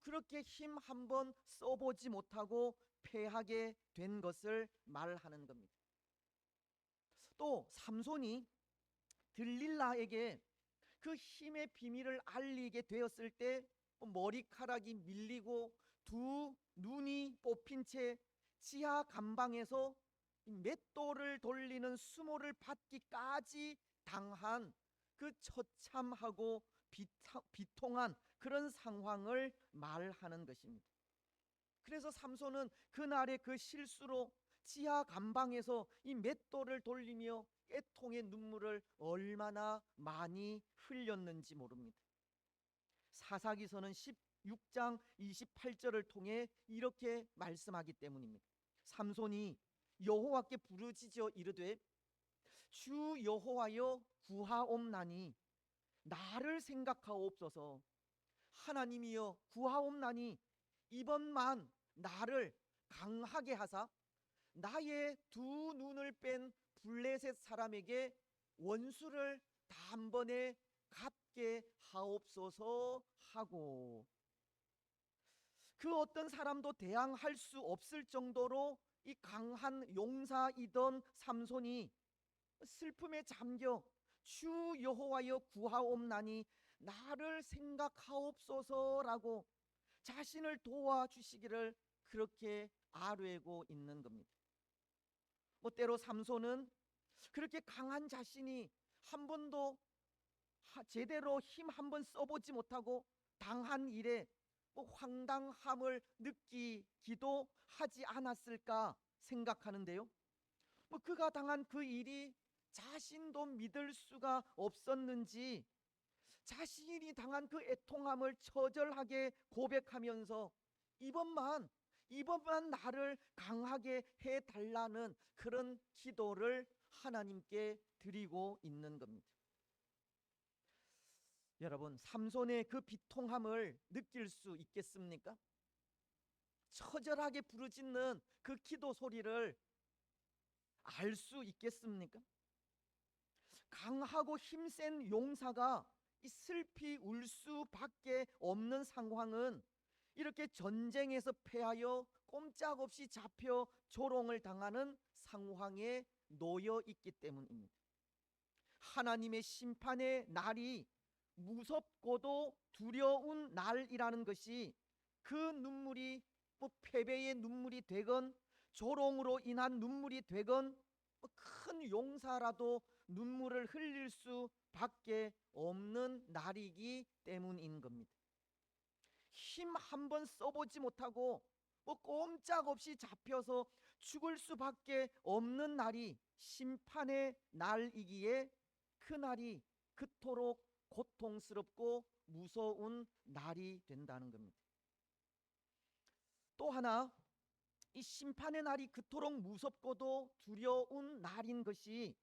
S3: 그렇게 힘 한번 써보지 못하고 패하게 된 것을 말하는 겁니다. 또 삼손이 들릴라에게 그 힘의 비밀을 알리게 되었을 때 머리카락이 밀리고 두 눈이 뽑힌 채 지하 감방에서 맷돌을 돌리는 수모를 받기까지 당한 그 처참하고 비통한 그런 상황을 말하는 것입니다. 그래서 삼손은 그날의 그 실수로 지하 감방에서 이 맷돌을 돌리며 애통의 눈물을 얼마나 많이 흘렸는지 모릅니다. 사사기서는 16장 28절을 통해 이렇게 말씀하기 때문입니다. 삼손이 여호와께 부르짖어 이르되 주 여호와여 구하옵나니 나를 생각하옵소서. 하나님이여 구하옵나니 이번만 나를 강하게 하사 나의 두 눈을 뺀 블레셋 사람에게 원수를 단번에 갚게 하옵소서 하고, 그 어떤 사람도 대항할 수 없을 정도로 이 강한 용사이던 삼손이 슬픔에 잠겨 주 여호와여 구하옵나니 나를 생각하옵소서라고 자신을 도와주시기를 그렇게 아뢰고 있는 겁니다. 때로 삼손은 그렇게 강한 자신이 한 번도 제대로 힘 한 번 써보지 못하고 당한 일에 황당함을 느끼기도 하지 않았을까 생각하는데요. 그가 당한 그 일이 자신도 믿을 수가 없었는지 자신이 당한 그 애통함을 처절하게 고백하면서 이번만 나를 강하게 해달라는 그런 기도를 하나님께 드리고 있는 겁니다. 여러분, 삼손의 그 비통함을 느낄 수 있겠습니까? 처절하게 부르짖는 그 기도 소리를 알 수 있겠습니까? 강하고 힘센 용사가 이 슬피 울 수밖에 없는 상황은 이렇게 전쟁에서 패하여 꼼짝없이 잡혀 조롱을 당하는 상황에 놓여 있기 때문입니다. 하나님의 심판의 날이 무섭고도 두려운 날이라는 것이 그 눈물이 패배의 눈물이 되건 조롱으로 인한 눈물이 되건 큰 용사라도 눈물을 흘릴 수밖에 없는 날이기 때문인 겁니다. 힘 한 번 써보지 못하고 꼼짝없이 잡혀서 죽을 수밖에 없는 날이 심판의 날이기에 그 날이 그토록 고통스럽고 무서운 날이 된다는 겁니다. 또 하나, 이 심판의 날이 그토록 무섭고도 두려운 날인 것이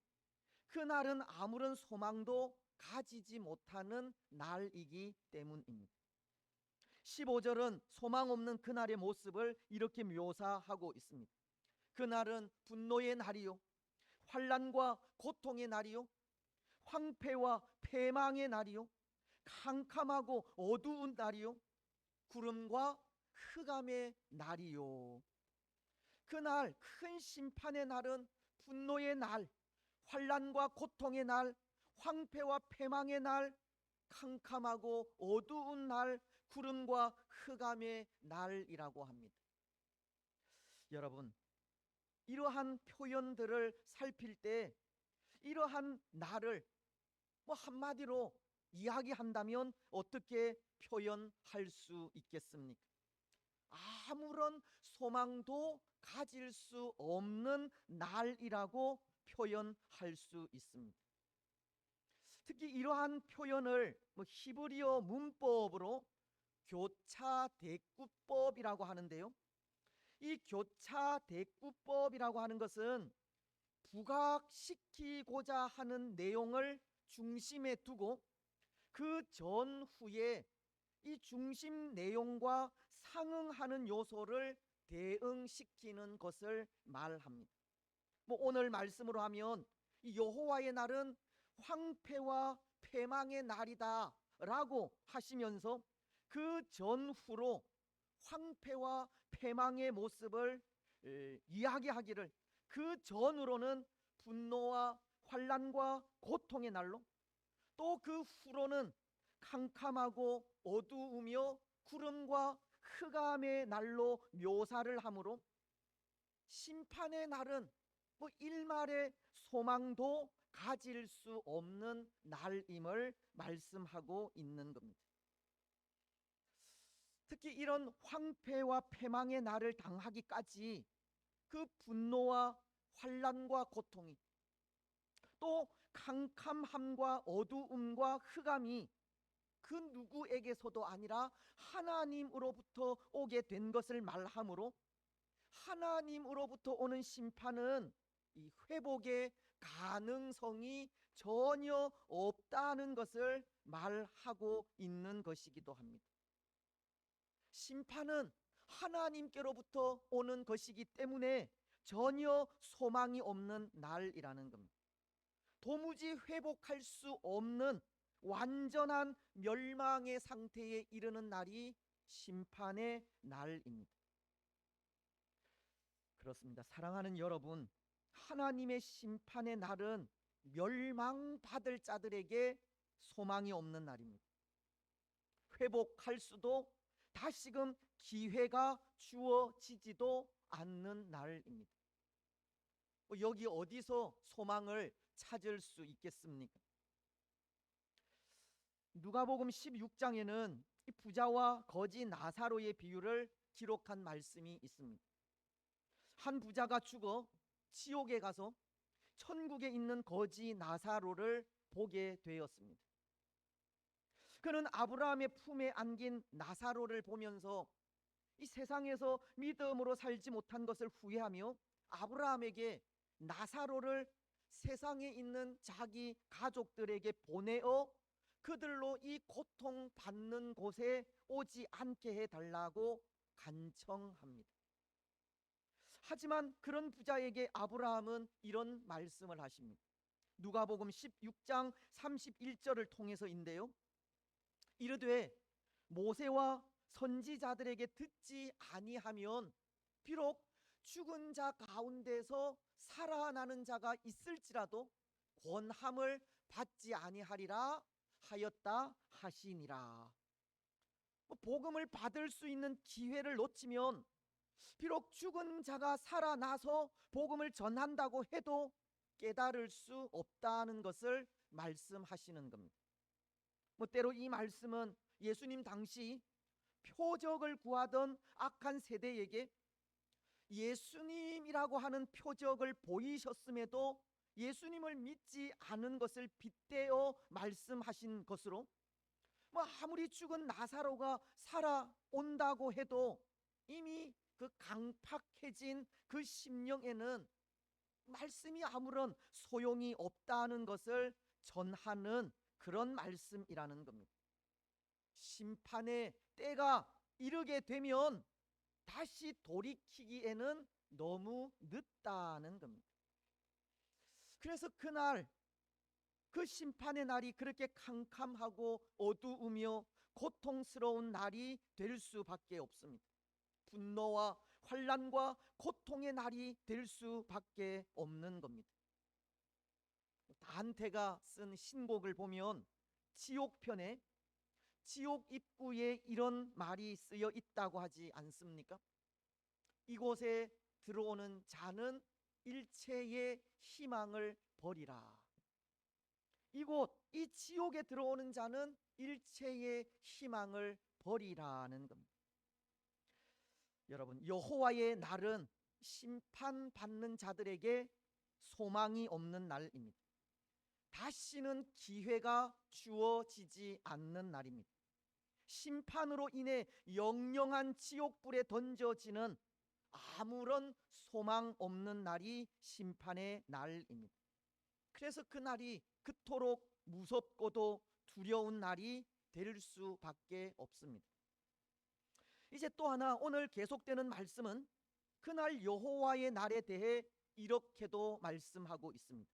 S3: 그 날은 아무런 소망도 가지지 못하는 날이기 때문입니다. 15절은 소망 없는 그날의 모습을 이렇게 묘사하고 있습니다. 그날은 분노의 날이요, 환난과 고통의 날이요, 황폐와 패망의 날이요, 캄캄하고 어두운 날이요, 구름과 흑암의 날이요. 그날 큰 심판의 날은 분노의 날, 환난과 고통의 날, 황폐와 패망의 날, 캄캄하고 어두운 날, 구름과 흑암의 날이라고 합니다. 여러분, 이러한 표현들을 살필 때 이러한 날을 한마디로 이야기한다면 어떻게 표현할 수 있겠습니까? 아무런 소망도 가질 수 없는 날이라고 표현할 수 있습니다. 특히 이러한 표현을 히브리어 문법으로 교차대꾸법이라고 하는데요. 이 교차대꾸법이라고 하는 것은 부각시키고자 하는 내용을 중심에 두고 그 전후에 이 중심 내용과 상응하는 요소를 대응시키는 것을 말합니다. 오늘 말씀으로 하면 이 여호와의 날은 황폐와 패망의 날이다 라고 하시면서 그 전후로 황폐와 패망의 모습을 이야기하기를, 그 전으로는 분노와 환난과 고통의 날로, 또 그 후로는 캄캄하고 어두우며 구름과 흑암의 날로 묘사를 하므로 심판의 날은 일말의 소망도 가질 수 없는 날임을 말씀하고 있는 겁니다. 특히 이런 황폐와 패망의 날을 당하기까지 그 분노와 환난과 고통이, 또 캄캄함과 어두움과 흑암이 그 누구에게서도 아니라 하나님으로부터 오게 된 것을 말하므로, 하나님으로부터 오는 심판은 이 회복의 가능성이 전혀 없다는 것을 말하고 있는 것이기도 합니다. 심판은 하나님께로부터 오는 것이기 때문에 전혀 소망이 없는 날이라는 겁니다. 도무지 회복할 수 없는 완전한 멸망의 상태에 이르는 날이 심판의 날입니다. 그렇습니다. 사랑하는 여러분, 하나님의 심판의 날은 멸망받을 자들에게 소망이 없는 날입니다. 회복할 수도 다시금 기회가 주어지지도 않는 날입니다. 여기 어디서 소망을 찾을 수 있겠습니까? 누가복음 16장에는 이 부자와 거지 나사로의 비유를 기록한 말씀이 있습니다. 한 부자가 죽어 지옥에 가서 천국에 있는 거지 나사로를 보게 되었습니다. 그는 아브라함의 품에 안긴 나사로를 보면서 이 세상에서 믿음으로 살지 못한 것을 후회하며 아브라함에게 나사로를 세상에 있는 자기 가족들에게 보내어 그들로 이 고통받는 곳에 오지 않게 해달라고 간청합니다. 하지만 그런 부자에게 아브라함은 이런 말씀을 하십니다. 누가복음 16장 31절을 통해서인데요, 이르되 모세와 선지자들에게 듣지 아니하면 비록 죽은 자 가운데서 살아나는 자가 있을지라도 권함을 받지 아니하리라 하였다 하시니라. 복음을 받을 수 있는 기회를 놓치면 비록 죽은 자가 살아나서 복음을 전한다고 해도 깨달을 수 없다는 것을 말씀하시는 겁니다. 때로 이 말씀은 예수님 당시 표적을 구하던 악한 세대에게 예수님이라고 하는 표적을 보이셨음에도 예수님을 믿지 않은 것을 빗대어 말씀하신 것으로, 아무리 죽은 나사로가 살아온다고 해도 이미 그 강팍해진 그 심령에는 말씀이 아무런 소용이 없다는 것을 전하는 그런 말씀이라는 겁니다. 심판의 때가 이르게 되면 다시 돌이키기에는 너무 늦다는 겁니다. 그래서 그날, 그 심판의 날이 그렇게 캄캄하고 어두우며 고통스러운 날이 될 수밖에 없습니다. 분노와 환난과 고통의 날이 될 수밖에 없는 겁니다. 단테가 쓴 신곡을 보면 지옥편에 지옥 입구에 이런 말이 쓰여 있다고 하지 않습니까? 이곳에 들어오는 자는 일체의 희망을 버리라. 이 지옥에 들어오는 자는 일체의 희망을 버리라는 겁니다. 여러분, 여호와의 날은 심판받는 자들에게 소망이 없는 날입니다. 다시는 기회가 주어지지 않는 날입니다. 심판으로 인해 영영한 지옥불에 던져지는 아무런 소망 없는 날이 심판의 날입니다. 그래서 그 날이 그토록 무섭고도 두려운 날이 될 수밖에 없습니다. 이제 또 하나, 오늘 계속되는 말씀은 그날 여호와의 날에 대해 이렇게도 말씀하고 있습니다.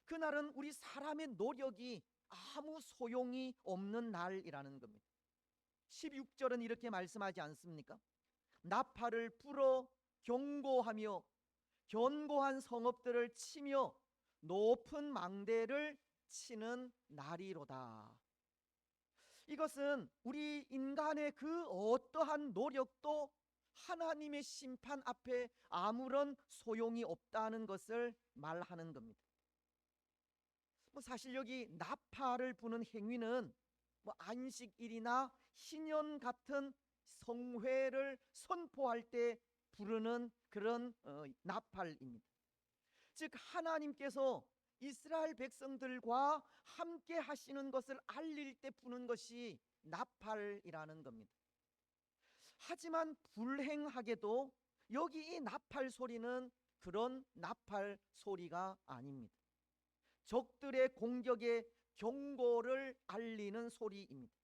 S3: 그날은 우리 사람의 노력이 아무 소용이 없는 날이라는 겁니다. 16절은 이렇게 말씀하지 않습니까? 나팔을 불어 경고하며 견고한 성읍들을 치며 높은 망대를 치는 날이로다. 이것은 우리 인간의 그 어떠한 노력도 하나님의 심판 앞에 아무런 소용이 없다는 것을 말하는 겁니다. 사실 여기 나팔을 부는 행위는 안식일이나 희년 같은 성회를 선포할 때 부르는 그런 나팔입니다. 즉 하나님께서 이스라엘 백성들과 함께 하시는 것을 알릴 때 부는 것이 나팔이라는 겁니다. 하지만 불행하게도 여기 이 나팔 소리는 그런 나팔 소리가 아닙니다. 적들의 공격에 경고를 알리는 소리입니다.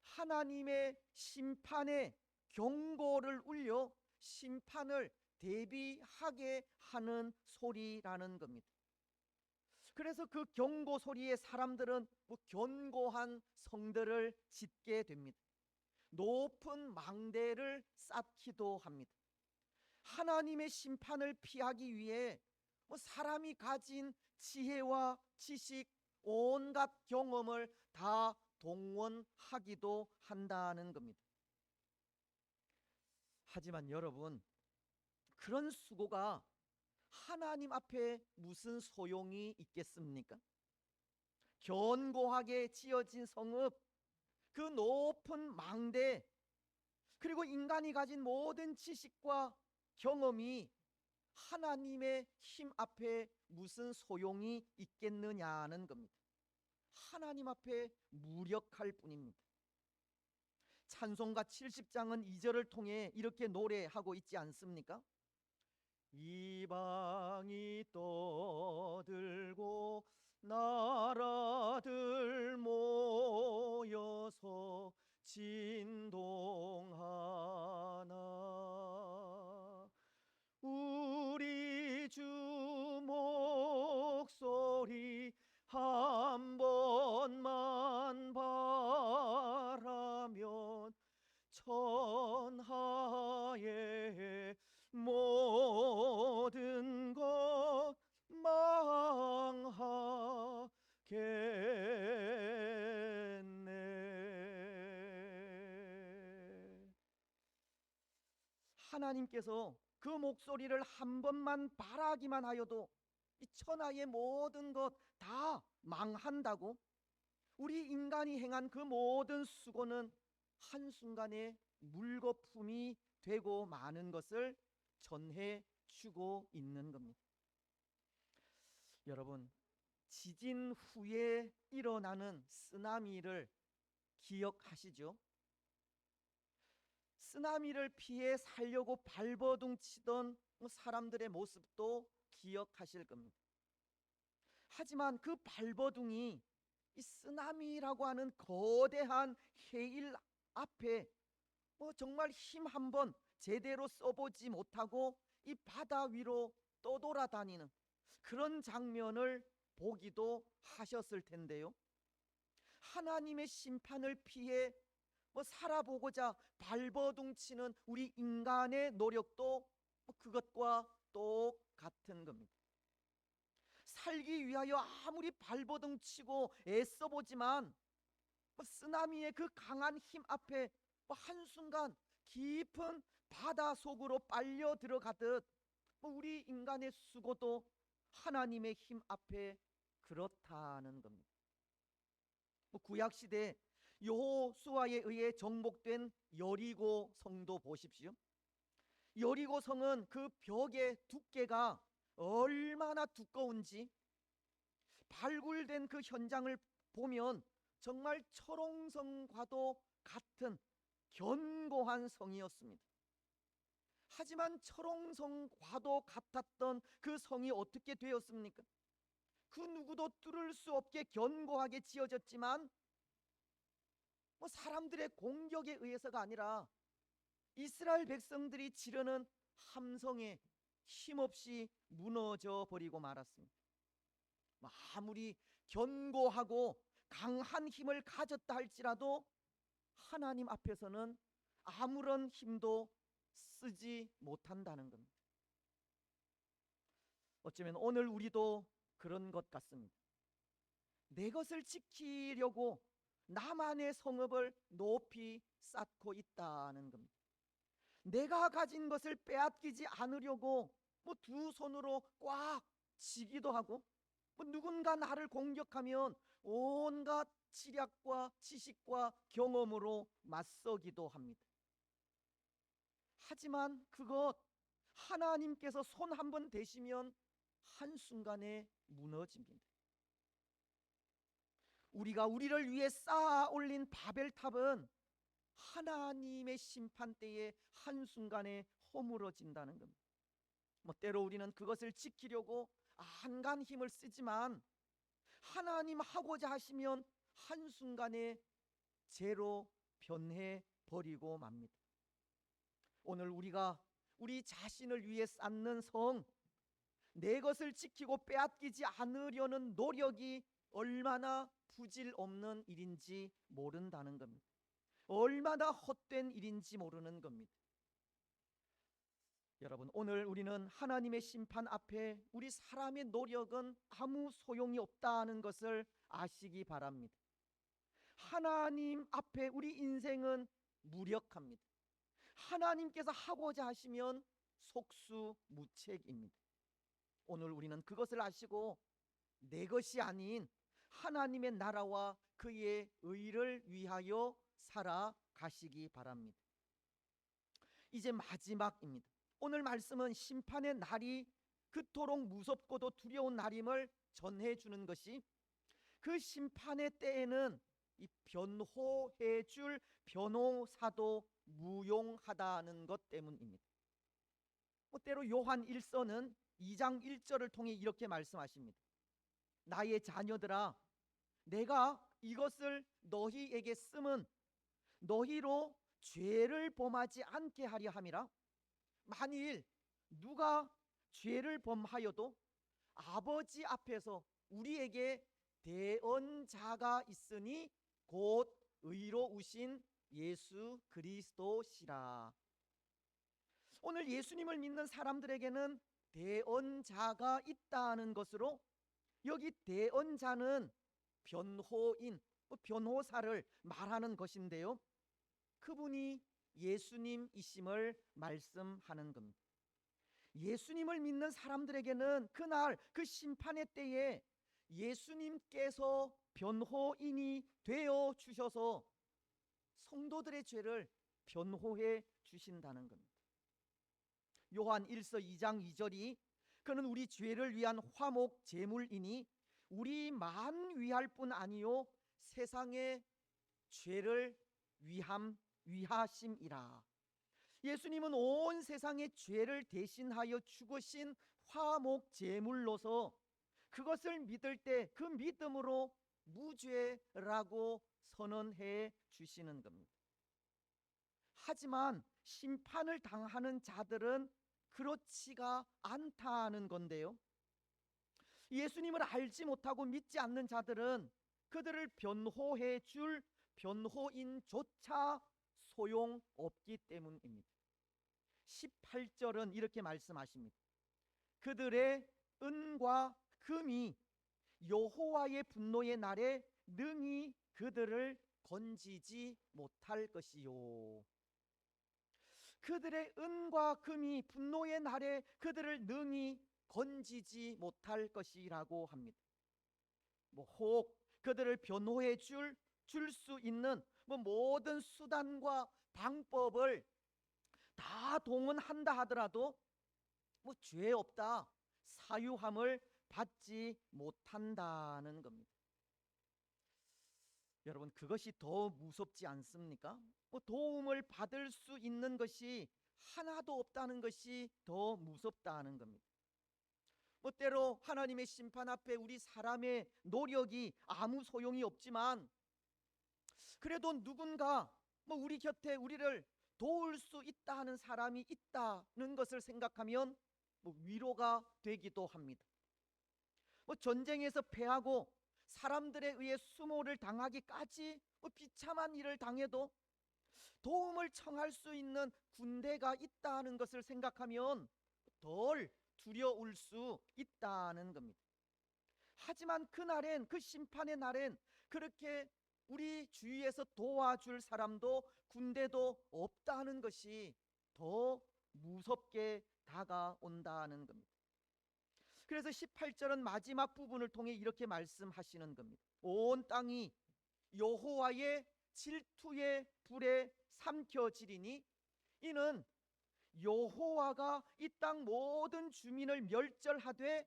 S3: 하나님의 심판에 경고를 울려 심판을 대비하게 하는 소리라는 겁니다. 그래서 그 경고 소리에 사람들은 견고한 성들을 짓게 됩니다. 높은 망대를 쌓기도 합니다. 하나님의 심판을 피하기 위해 사람이 가진 지혜와 지식, 온갖 경험을 다 동원하기도 한다는 겁니다. 하지만 여러분, 그런 수고가 하나님 앞에 무슨 소용이 있겠습니까? 견고하게 지어진 성읍, 그 높은 망대, 그리고 인간이 가진 모든 지식과 경험이 하나님의 힘 앞에 무슨 소용이 있겠느냐는 겁니다. 하나님 앞에 무력할 뿐입니다. 찬송가 70장은 2절을 통해 이렇게 노래하고 있지 않습니까? 이방이 떠들고 나라들 모여서 진동하나 우리 주 목소리 한 번만 바라면 천하의 모든 것 망하겠네. 하나님께서 그 목소리를 한 번만 바라기만 하여도 이 천하의 모든 것 다 망한다고? 우리 인간이 행한 그 모든 수고는 한순간에 물거품이 되고 마는 것을 전해 주고 있는 겁니다. 여러분, 지진 후에 일어나는 쓰나미를 기억하시죠? 쓰나미를 피해 살려고 발버둥 치던 사람들의 모습도 기억하실 겁니다. 하지만 그 발버둥이 이 쓰나미라고 하는 거대한 해일 앞에 정말 힘 한번 제대로 써보지 못하고 이 바다 위로 떠돌아다니는 그런 장면을 보기도 하셨을 텐데요. 하나님의 심판을 피해 살아보고자 발버둥 치는 우리 인간의 노력도 그것과 똑같은 겁니다. 살기 위하여 아무리 발버둥 치고 애써보지만 쓰나미의 그 강한 힘 앞에 한순간 깊은 바다 속으로 빨려 들어가듯 우리 인간의 수고도 하나님의 힘 앞에 그렇다는 겁니다. 구약시대 여호수아에 의해 정복된 여리고 성도 보십시오. 여리고 성은 그 벽의 두께가 얼마나 두꺼운지 발굴된 그 현장을 보면 정말 철옹성과도 같은 견고한 성이었습니다. 하지만 철옹성과도 같았던 그 성이 어떻게 되었습니까? 그 누구도 뚫을 수 없게 견고하게 지어졌지만 사람들의 공격에 의해서가 아니라 이스라엘 백성들이 지르는 함성에 힘없이 무너져 버리고 말았습니다. 아무리 견고하고 강한 힘을 가졌다 할지라도 하나님 앞에서는 아무런 힘도 쓰지 못한다는 겁니다. 어쩌면 오늘 우리도 그런 것 같습니다. 내 것을 지키려고 나만의 성읍을 높이 쌓고 있다는 겁니다. 내가 가진 것을 빼앗기지 않으려고 두 손으로 꽉 쥐기도 하고 뭐 누군가 나를 공격하면 온갖 지략과 지식과 경험으로 맞서기도 합니다. 하지만 그것 하나님께서 손 한번 대시면 한순간에 무너집니다. 우리가 우리를 위해 쌓아 올린 바벨탑은 하나님의 심판 때에 한순간에 허물어진다는 겁니다. 뭐 때로 우리는 그것을 지키려고 안간 힘을 쓰지만 하나님 하고자 하시면 한순간에 죄로 변해 버리고 맙니다. 오늘 우리가 우리 자신을 위해 쌓는 성, 내 것을 지키고 빼앗기지 않으려는 노력이 얼마나 부질없는 일인지 모른다는 겁니다. 얼마나 헛된 일인지 모르는 겁니다. 여러분, 오늘 우리는 하나님의 심판 앞에 우리 사람의 노력은 아무 소용이 없다는 것을 아시기 바랍니다. 하나님 앞에 우리 인생은 무력합니다. 하나님께서 하고자 하시면 속수무책입니다. 오늘 우리는 그것을 아시고 내 것이 아닌 하나님의 나라와 그의 의를 위하여 살아가시기 바랍니다. 이제 마지막입니다. 오늘 말씀은 심판의 날이 그토록 무섭고도 두려운 날임을 전해주는 것이, 그 심판의 때에는 이 변호해 줄 변호사도 무용하다는 것 때문입니다. 때로 요한 1서는 2장 1절을 통해 이렇게 말씀하십니다. 나의 자녀들아, 내가 이것을 너희에게 쓰면 너희로 죄를 범하지 않게 하려 함이라. 만일 누가 죄를 범하여도 아버지 앞에서 우리에게 대언자가 있으니 곧 의로우신 예수 그리스도시라. 오늘 예수님을 믿는 사람들에게는 대언자가 있다는 것으로, 여기 대언자는 변호인, 변호사를 말하는 것인데요, 그분이 예수님이심을 말씀하는 겁니다. 예수님을 믿는 사람들에게는 그날 그 심판의 때에 예수님께서 변호인이 되어 주셔서 성도들의 죄를 변호해 주신다는 겁니다. 요한 1서 2장 2절이 그는 우리 죄를 위한 화목 제물이니 우리만 위할 뿐 아니요 세상의 죄를 위하심이라. 예수님은 온 세상의 죄를 대신하여 죽으신 화목 제물로서 그것을 믿을 때 그 믿음으로 무죄라고 선언해 주시는 겁니다. 하지만 심판을 당하는 자들은 그렇지가 않다는 건데요, 예수님을 알지 못하고 믿지 않는 자들은 그들을 변호해 줄 변호인조차 소용없기 때문입니다. 18절은 이렇게 말씀하십니다. 그들의 은과 금이 여호와의 분노의 날에 능히 그들을 건지지 못할 것이요. 그들의 은과 금이 분노의 날에 그들을 능히 건지지 못할 것이라고 합니다. 혹 그들을 변호해 줄 수 있는 모든 수단과 방법을 다 동원한다 하더라도 죄 없다, 사유함을 받지 못한다는 겁니다. 여러분, 그것이 더 무섭지 않습니까? 도움을 받을 수 있는 것이 하나도 없다는 것이 더 무섭다는 겁니다. 때로 하나님의 심판 앞에 우리 사람의 노력이 아무 소용이 없지만 그래도 누군가 우리 곁에 우리를 도울 수 있다 하는 사람이 있다는 것을 생각하면 위로가 되기도 합니다. 전쟁에서 패하고 사람들에 의해 수모를 당하기까지 비참한 일을 당해도 도움을 청할 수 있는 군대가 있다는 것을 생각하면 덜 두려울 수 있다는 겁니다. 하지만 그날엔, 그 심판의 날엔 그렇게 우리 주위에서 도와줄 사람도 군대도 없다는 것이 더 무섭게 다가온다는 겁니다. 그래서 18절은 마지막 부분을 통해 이렇게 말씀하시는 겁니다. 온 땅이 여호와의 질투의 불에 삼켜지리니 이는 여호와가 이 땅 모든 주민을 멸절하되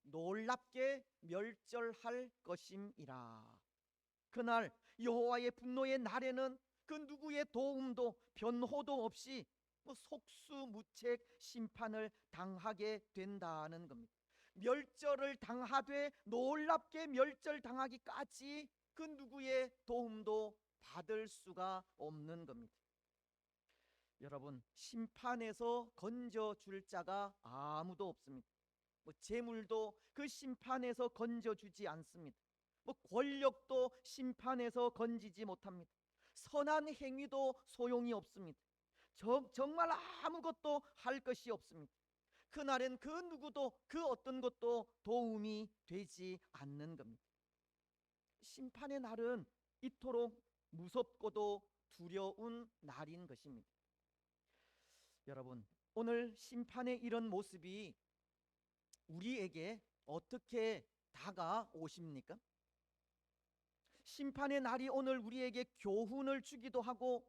S3: 놀랍게 멸절할 것임이라. 그날 여호와의 분노의 날에는 그 누구의 도움도 변호도 없이 속수무책 심판을 당하게 된다는 겁니다. 멸절을 당하되 놀랍게 멸절당하기까지 그 누구의 도움도 받을 수가 없는 겁니다. 여러분, 심판에서 건져줄 자가 아무도 없습니다. 재물도 그 심판에서 건져주지 않습니다. 권력도 심판에서 건지지 못합니다. 선한 행위도 소용이 없습니다. 정말 아무것도 할 것이 없습니다. 그날엔 그 누구도 그 어떤 것도 도움이 되지 않는 겁니다. 심판의 날은 이토록 무섭고도 두려운 날인 것입니다. 여러분, 오늘 심판의 이런 모습이 우리에게 어떻게 다가오십니까? 심판의 날이 오늘 우리에게 교훈을 주기도 하고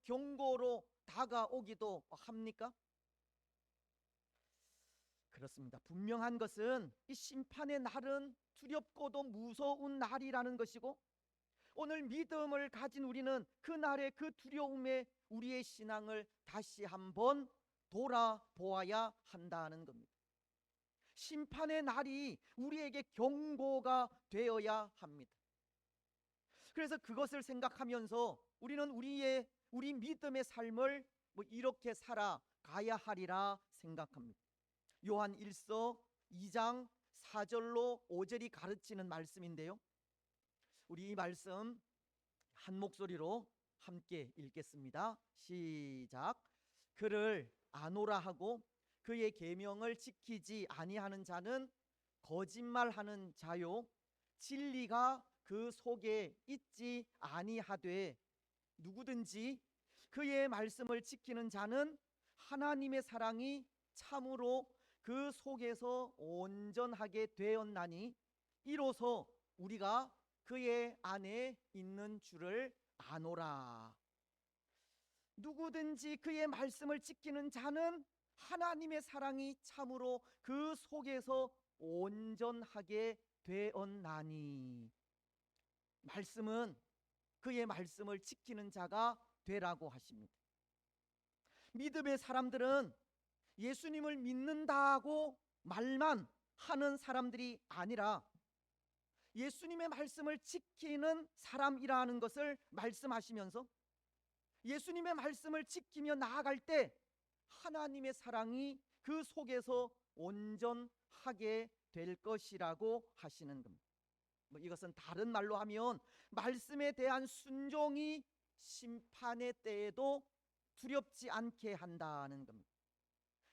S3: 경고로 다가오기도 합니까? 그렇습니다. 분명한 것은 이 심판의 날은 두렵고도 무서운 날이라는 것이고, 오늘 믿음을 가진 우리는 그 날의 그 두려움에 우리의 신앙을 다시 한번 돌아보아야 한다는 겁니다. 심판의 날이 우리에게 경고가 되어야 합니다. 그래서 그것을 생각하면서 우리는 우리 믿음의 삶을 이렇게 살아가야 하리라 생각합니다. 요한 1서 2장 4절로 5절이 가르치는 말씀인데요, 우리 이 말씀 한 목소리로 함께 읽겠습니다. 시작. 그를 아노라 하고 그의 계명을 지키지 아니하는 자는 거짓말하는 자요, 진리가 그 속에 있지 아니하되 누구든지 그의 말씀을 지키는 자는 하나님의 사랑이 참으로 그 속에서 온전하게 되었나니 이로써 우리가 그의 안에 있는 줄을 아노라. 누구든지 그의 말씀을 지키는 자는 하나님의 사랑이 참으로 그 속에서 온전하게 되었나니. 말씀은 그의 말씀을 지키는 자가 되라고 하십니다. 믿음의 사람들은 예수님을 믿는다고 말만 하는 사람들이 아니라 예수님의 말씀을 지키는 사람이라는 것을 말씀하시면서 예수님의 말씀을 지키며 나아갈 때 하나님의 사랑이 그 속에서 온전하게 될 것이라고 하시는 겁니다. 이것은 다른 말로 하면 말씀에 대한 순종이 심판의 때에도 두렵지 않게 한다는 겁니다.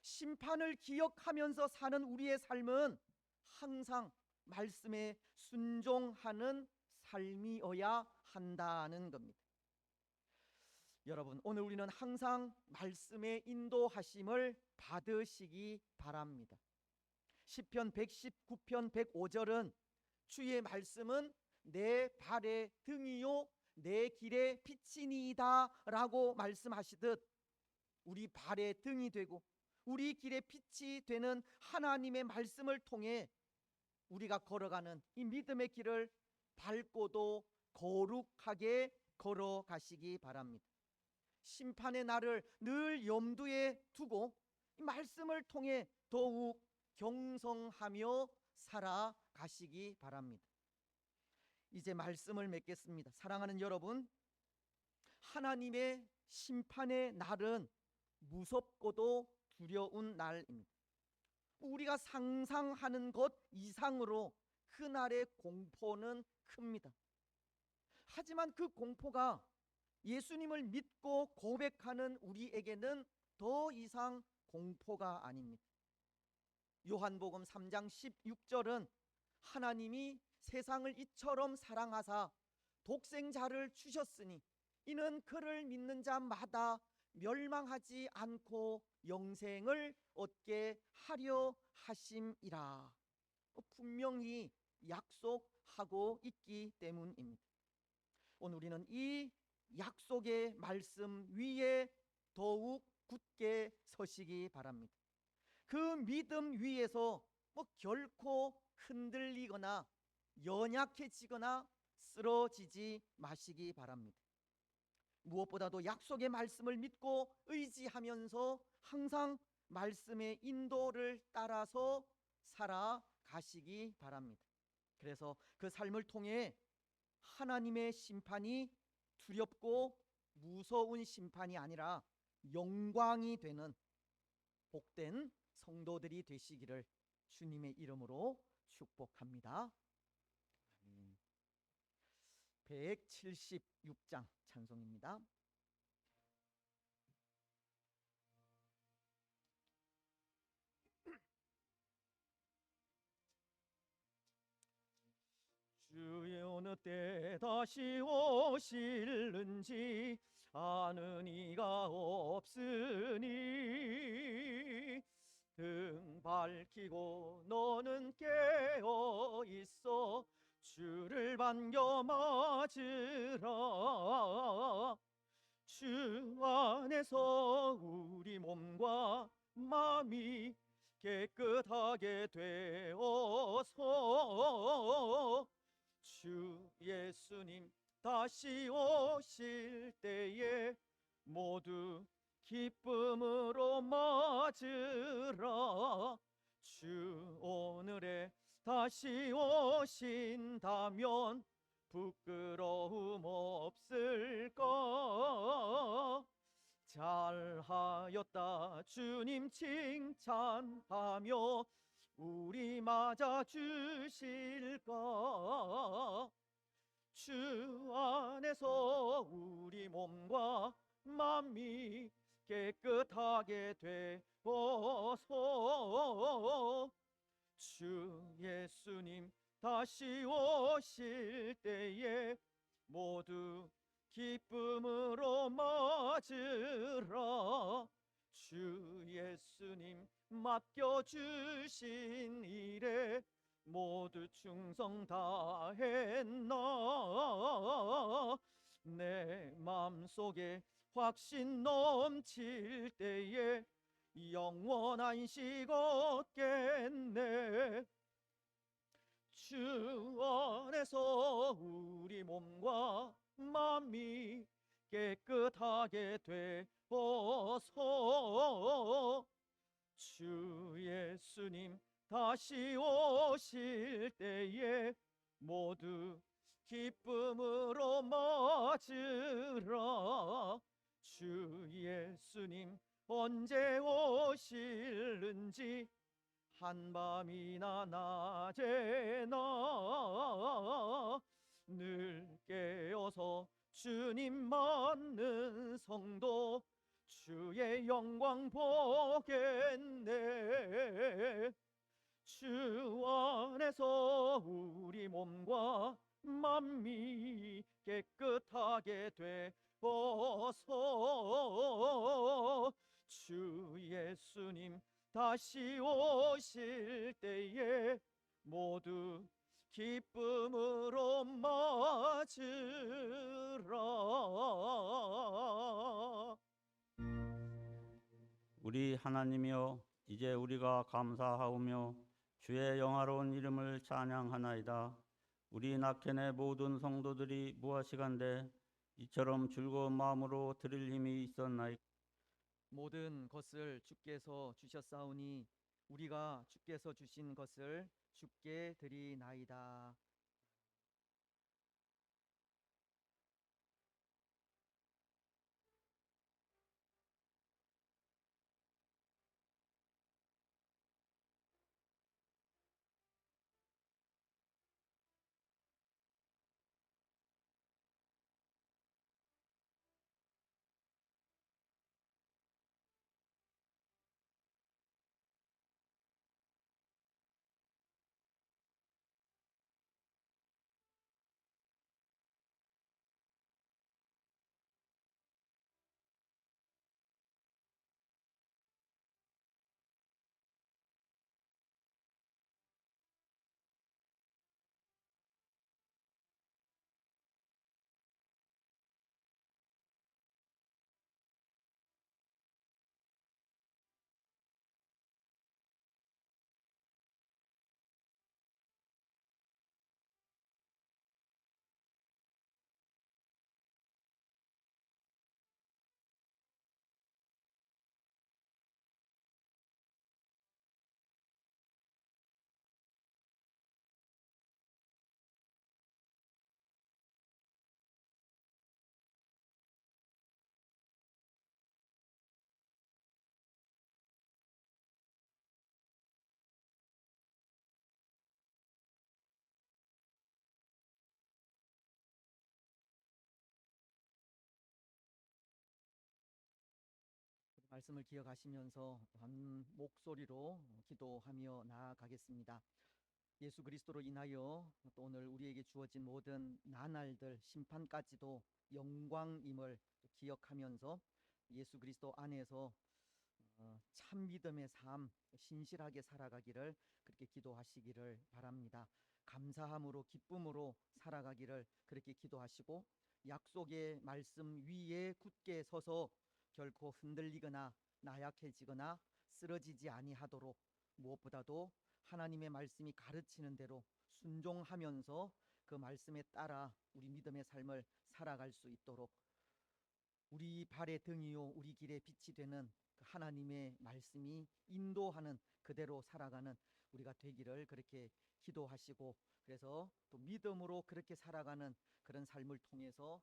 S3: 심판을 기억하면서 사는 우리의 삶은 항상 말씀에 순종하는 삶이어야 한다는 겁니다. 여러분, 오늘 우리는 항상 말씀의 인도하심을 받으시기 바랍니다. 시편 119편 105절은 주의 말씀은 내 발의 등이요 내 길의 빛이니이다 라고 말씀하시듯 우리 발의 등이 되고 우리 길의 빛이 되는 하나님의 말씀을 통해 우리가 걸어가는 이 믿음의 길을 밝고도 거룩하게 걸어가시기 바랍니다. 심판의 날을 늘 염두에 두고 이 말씀을 통해 더욱 경성하며 살아가시기 바랍니다. 이제 말씀을 맺겠습니다. 사랑하는 여러분, 하나님의 심판의 날은 무섭고도 두려운 날입니다. 우리가 상상하는 것 이상으로 그날의 공포는 큽니다. 하지만 그 공포가 예수님을 믿고 고백하는 우리에게는 더 이상 공포가 아닙니다. 요한복음 3장 16절은 하나님이 세상을 이처럼 사랑하사 독생자를 주셨으니 이는 그를 믿는 자마다 멸망하지 않고 영생을 얻게 하려 하심이라. 분명히 약속하고 있기 때문입니다. 오늘 우리는 이 약속의 말씀 위에 더욱 굳게 서시기 바랍니다. 그 믿음 위에서 결코 흔들리거나 연약해지거나 쓰러지지 마시기 바랍니다. 무엇보다도 약속의 말씀을 믿고 의지하면서 항상 말씀의 인도를 따라서 살아가시기 바랍니다. 그래서 그 삶을 통해 하나님의 심판이 두렵고 무서운 심판이 아니라 영광이 되는 복된 성도들이 되시기를 주님의 이름으로 축복합니다. 176장 찬송입니다. 주의 어느 때 다시 오실는지 아는 이가 없으니 등 밝히고 너는 깨어 있어 주를 반겨 맞으라. 주 안에서 우리 몸과 마음이 깨끗하게 되어서 주 예수님 다시 오실 때에 모두 기쁨으로 맞으라. 주 오늘에 다시 오신다면 부끄러움 없을까. 잘하였다 주님 칭찬하며 우리 맞아 주실까. 주 안에서 우리 몸과 마음이 깨끗하게 되어서 주 예수님 다시 오실 때에 모두 기쁨으로 맞으라. 주 예수님 맡겨주신 일에 모두 충성 다했나. 내 맘속에 확신 넘칠 때에 영원한 식 얻겠네. 주 안에서 우리 몸과 마음이 깨끗하게 되어서 주 예수님 다시 오실 때에 모두 기쁨으로 맞으라. 주 예수님 언제 오실는지 한밤이나 낮에나 늘 깨어서 주님 맞는 성도 주의 영광 보겠네. 주 안에서 우리 몸과 맘이 깨끗하게 되어서 주 예수님 다시 오실 때에 모두 기쁨으로 맞으라.
S5: 우리 하나님이여, 이제 우리가 감사하오며 주의 영화로운 이름을 찬양하나이다. 우리 낙현의 모든 성도들이 무엇이간데 이처럼 즐거운 마음으로 드릴 힘이 있었나이까.
S3: 모든 것을 주께서 주셨사오니 우리가 주께서 주신 것을 주께 드리나이다. 말씀을 기억하시면서 한 목소리로 기도하며 나아가겠습니다. 예수 그리스도로 인하여 또 오늘 우리에게 주어진 모든 나날들 심판까지도 영광임을 기억하면서 예수 그리스도 안에서 참 믿음의 삶 신실하게 살아가기를 그렇게 기도하시기를 바랍니다. 감사함으로 기쁨으로 살아가기를 그렇게 기도하시고 약속의 말씀 위에 굳게 서서 결코 흔들리거나 나약해지거나 쓰러지지 아니하도록 무엇보다도 하나님의 말씀이 가르치는 대로 순종하면서 그 말씀에 따라 우리 믿음의 삶을 살아갈 수 있도록 우리 발의 등이요 우리 길의 빛이 되는 그 하나님의 말씀이 인도하는 그대로 살아가는 우리가 되기를 그렇게 기도하시고, 그래서 또 믿음으로 그렇게 살아가는 그런 삶을 통해서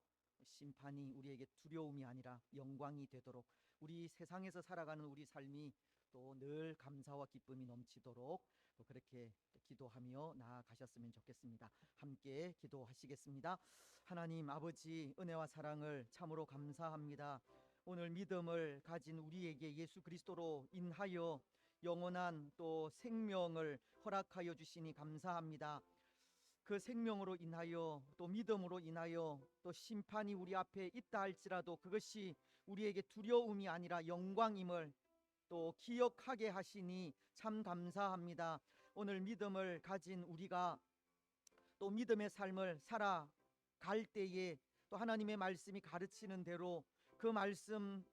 S3: 심판이 우리에게 두려움이 아니라 영광이 되도록 우리 세상에서 살아가는 우리 삶이 또 늘 감사와 기쁨이 넘치도록 또 그렇게 또 기도하며 나아가셨으면 좋겠습니다. 함께 기도하시겠습니다. 하나님 아버지, 은혜와 사랑을 참으로 감사합니다. 오늘 믿음을 가진 우리에게 예수 그리스도로 인하여 영원한 또 생명을 허락하여 주시니 감사합니다. 그 생명으로 인하여 또 믿음으로 인하여 또 심판이 우리 앞에 있다 할지라도 그것이 우리에게 두려움이 아니라 영광임을 또 기억하게 하시니 참 감사합니다. 오늘 믿음을 가진 우리가 또 믿음의 삶을 살아갈 때에 또 하나님의 말씀이 가르치는 대로 그 말씀의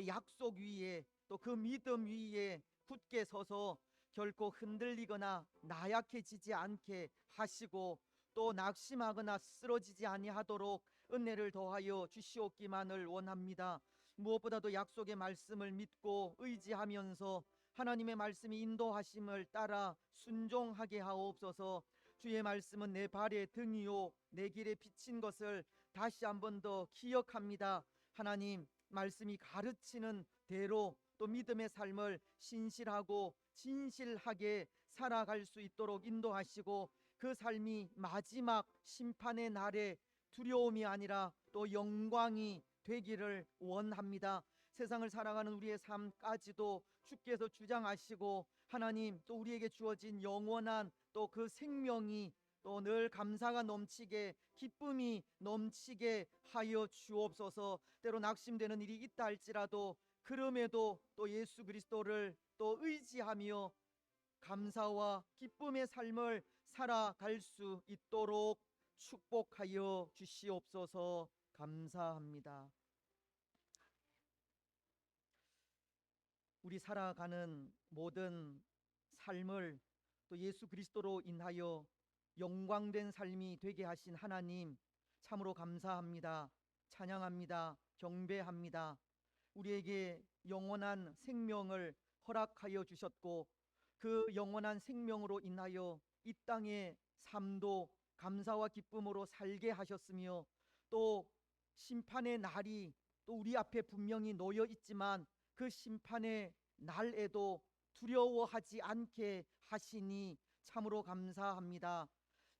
S3: 약속 위에 또 그 믿음 위에 굳게 서서 결코 흔들리거나 나약해지지 않게 하시고 또 낙심하거나 쓰러지지 아니하도록 은혜를 더하여 주시옵기만을 원합니다. 무엇보다도 약속의 말씀을 믿고 의지하면서 하나님의 말씀이 인도하심을 따라 순종하게 하옵소서. 주의 말씀은 내 발의 등이요 내 길에 비친 것을 다시 한 번 더 기억합니다. 하나님 말씀이 가르치는 대로 또 믿음의 삶을 신실하고 진실하게 살아갈 수 있도록 인도하시고 그 삶이 마지막 심판의 날에 두려움이 아니라 또 영광이 되기를 원합니다. 세상을 살아가는 우리의 삶까지도 주께서 주장하시고 하나님 또 우리에게 주어진 영원한 또 그 생명이 또 늘 감사가 넘치게 기쁨이 넘치게 하여 주옵소서. 때로 낙심되는 일이 있다 할지라도 그럼에도 또 예수 그리스도를 또 의지하며 감사와 기쁨의 삶을 살아갈 수 있도록 축복하여 주시옵소서. 감사합니다. 우리 살아가는 모든 삶을 또 예수 그리스도로 인하여 영광된 삶이 되게 하신 하나님 참으로 감사합니다. 찬양합니다. 경배합니다. 우리에게 영원한 생명을 허락하여 주셨고 그 영원한 생명으로 인하여 이 땅의 삶도 감사와 기쁨으로 살게 하셨으며 또 심판의 날이 또 우리 앞에 분명히 놓여 있지만 그 심판의 날에도 두려워하지 않게 하시니 참으로 감사합니다.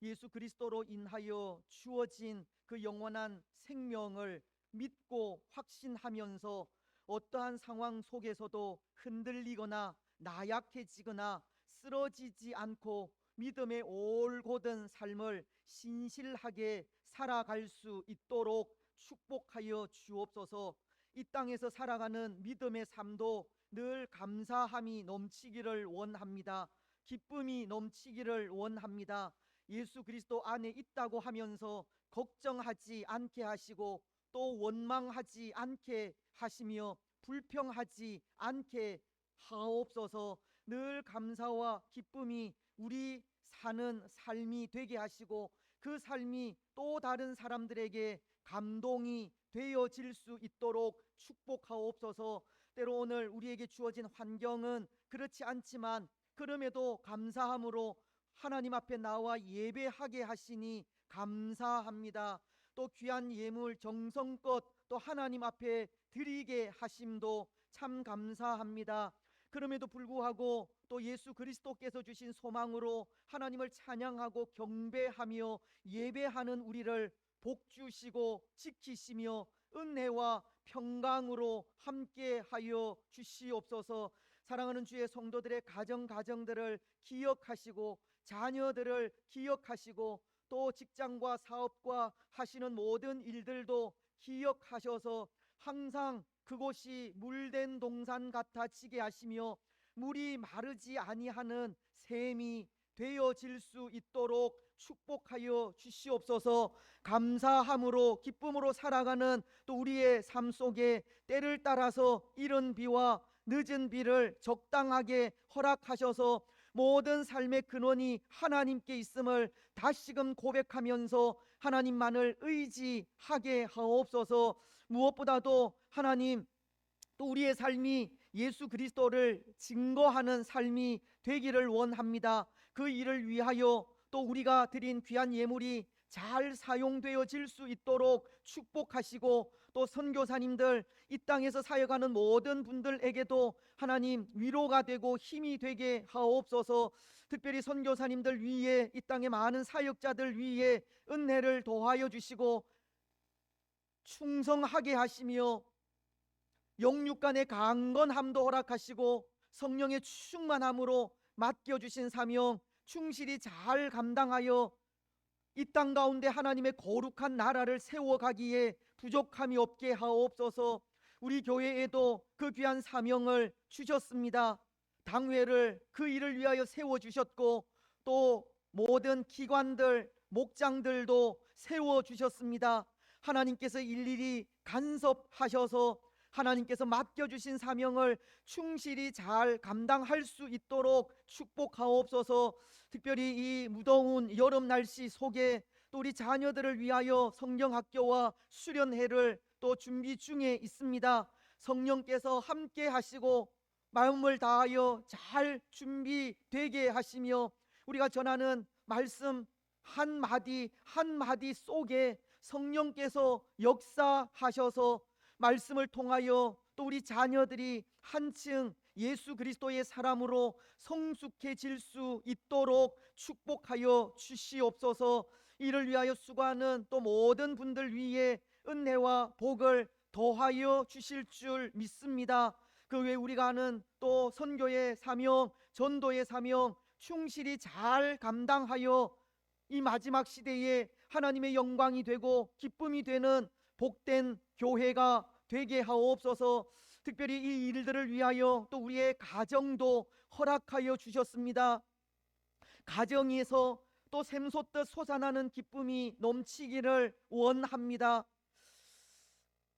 S3: 예수 그리스도로 인하여 주어진 그 영원한 생명을 믿고 확신하면서 어떠한 상황 속에서도 흔들리거나 나약해지거나 쓰러지지 않고 믿음의 올곧은 삶을 신실하게 살아갈 수 있도록 축복하여 주옵소서. 이 땅에서 살아가는 믿음의 삶도 늘 감사함이 넘치기를 원합니다. 기쁨이 넘치기를 원합니다. 예수 그리스도 안에 있다고 하면서 걱정하지 않게 하시고 또 원망하지 않게 하시며 불평하지 않게 하옵소서. 늘 감사와 기쁨이 우리 사는 삶이 되게 하시고 그 삶이 또 다른 사람들에게 감동이 되어질 수 있도록 축복하옵소서. 때로 오늘 우리에게 주어진 환경은 그렇지 않지만 그럼에도 감사함으로 하나님 앞에 나와 예배하게 하시니 감사합니다. 또 귀한 예물 정성껏 또 하나님 앞에 드리게 하심도 참 감사합니다. 그럼에도 불구하고 또 예수 그리스도께서 주신 소망으로 하나님을 찬양하고 경배하며 예배하는 우리를 복 주시고 지키시며 은혜와 평강으로 함께하여 주시옵소서. 사랑하는 주의 성도들의 가정들을 기억하시고 자녀들을 기억하시고 또 직장과 사업과 하시는 모든 일들도 기억하셔서 항상 그곳이 물된 동산 같아지게 하시며 물이 마르지 아니하는 샘이 되어질 수 있도록 축복하여 주시옵소서. 감사함으로 기쁨으로 살아가는 또 우리의 삶 속에 때를 따라서 이른 비와 늦은 비를 적당하게 허락하셔서 모든 삶의 근원이 하나님께 있음을 다시금 고백하면서 하나님만을 의지하게 하옵소서. 무엇보다도 하나님, 또 우리의 삶이 예수 그리스도를 증거하는 삶이 되기를 원합니다. 그 일을 위하여 또 우리가 드린 귀한 예물이 잘 사용되어질 수 있도록 축복하시고 또 선교사님들, 이 땅에서 사역하는 모든 분들에게도 하나님 위로가 되고 힘이 되게 하옵소서. 특별히 선교사님들 위에, 이 땅의 많은 사역자들 위에 은혜를 더하여 주시고 충성하게 하시며 영육간의 강건함도 허락하시고 성령의 충만함으로 맡겨주신 사명 충실히 잘 감당하여 이 땅 가운데 하나님의 거룩한 나라를 세워가기에 부족함이 없게 하옵소서. 우리 교회에도 그 귀한 사명을 주셨습니다. 당회를 그 일을 위하여 세워주셨고 또 모든 기관들, 목장들도 세워주셨습니다. 하나님께서 일일이 간섭하셔서 하나님께서 맡겨주신 사명을 충실히 잘 감당할 수 있도록 축복하옵소서. 특별히 이 무더운 여름 날씨 속에 또 우리 자녀들을 위하여 성경학교와 수련회를 또 준비 중에 있습니다. 성령께서 함께 하시고 마음을 다하여 잘 준비되게 하시며 우리가 전하는 말씀 한마디 한마디 속에 성령께서 역사하셔서 말씀을 통하여 또 우리 자녀들이 한층 예수 그리스도의 사람으로 성숙해질 수 있도록 축복하여 주시옵소서. 이를 위하여 수고하는 또 모든 분들 위에 은혜와 복을 더하여 주실 줄 믿습니다. 그 외에 우리가 하는 또 선교의 사명, 전도의 사명 충실히 잘 감당하여 이 마지막 시대에 하나님의 영광이 되고 기쁨이 되는 복된 교회가 되게 하옵소서. 특별히 이 일들을 위하여 또 우리의 가정도 허락하여 주셨습니다. 가정에서 또 샘솟듯 솟아나는 기쁨이 넘치기를 원합니다.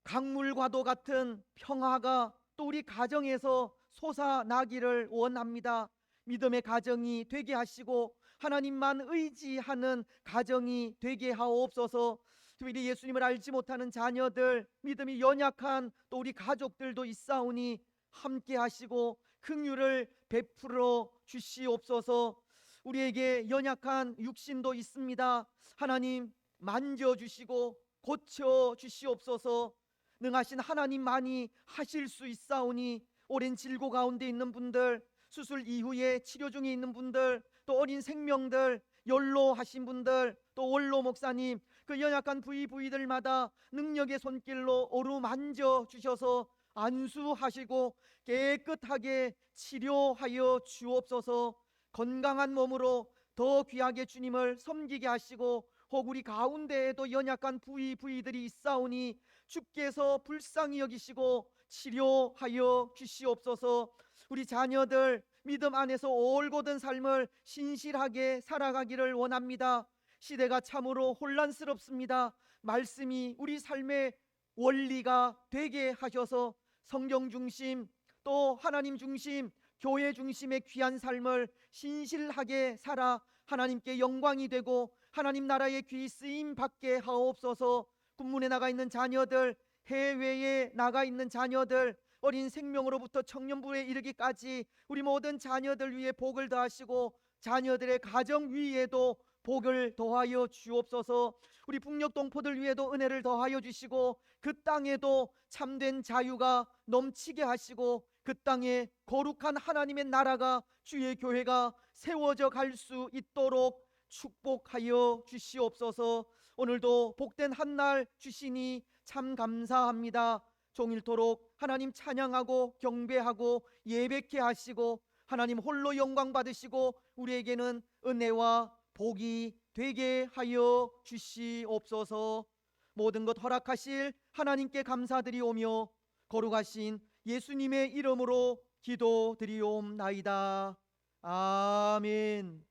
S3: 강물과도 같은 평화가 또 우리 가정에서 솟아나기를 원합니다. 믿음의 가정이 되게 하시고 하나님만 의지하는 가정이 되게 하옵소서. 특별히 예수님을 알지 못하는 자녀들, 믿음이 연약한 또 우리 가족들도 있사오니 함께 하시고 긍휼을 베풀어 주시옵소서. 우리에게 연약한 육신도 있습니다. 하나님 만져주시고 고쳐주시옵소서. 능하신 하나님만이 하실 수 있사오니 오랜 질고 가운데 있는 분들, 수술 이후에 치료 중에 있는 분들, 또 어린 생명들, 연로하신 분들, 또 원로 목사님, 그 연약한 부위들마다 능력의 손길로 어루만져 주셔서 안수하시고 깨끗하게 치료하여 주옵소서. 건강한 몸으로 더 귀하게 주님을 섬기게 하시고 혹 우리 가운데에도 연약한 부위들이 있사오니 주께서 불쌍히 여기시고 치료하여 주시옵소서. 우리 자녀들 믿음 안에서 올곧은 삶을 신실하게 살아가기를 원합니다. 시대가 참으로 혼란스럽습니다. 말씀이 우리 삶의 원리가 되게 하셔서 성경 중심 또 하나님 중심 교회 중심의 귀한 삶을 신실하게 살아 하나님께 영광이 되고 하나님 나라의 귀 쓰임 받게 하옵소서. 군문에 나가 있는 자녀들, 해외에 나가 있는 자녀들, 어린 생명으로부터 청년부에 이르기까지 우리 모든 자녀들 위에 복을 더하시고 자녀들의 가정 위에도 복을 더하여 주옵소서. 우리 북녘 동포들 위에도 은혜를 더하여 주시고 그 땅에도 참된 자유가 넘치게 하시고 그 땅에 거룩한 하나님의 나라가 주의 교회가 세워져 갈 수 있도록 축복하여 주시옵소서. 오늘도 복된 한 날 주시니 참 감사합니다. 종일토록 하나님 찬양하고 경배하고 예배케 하시고 하나님 홀로 영광 받으시고 우리에게는 은혜와 복이 되게 하여 주시옵소서. 모든 것 허락하실 하나님께 감사드리오며 거룩하신 예수님의 이름으로 기도드리옵나이다. 아멘.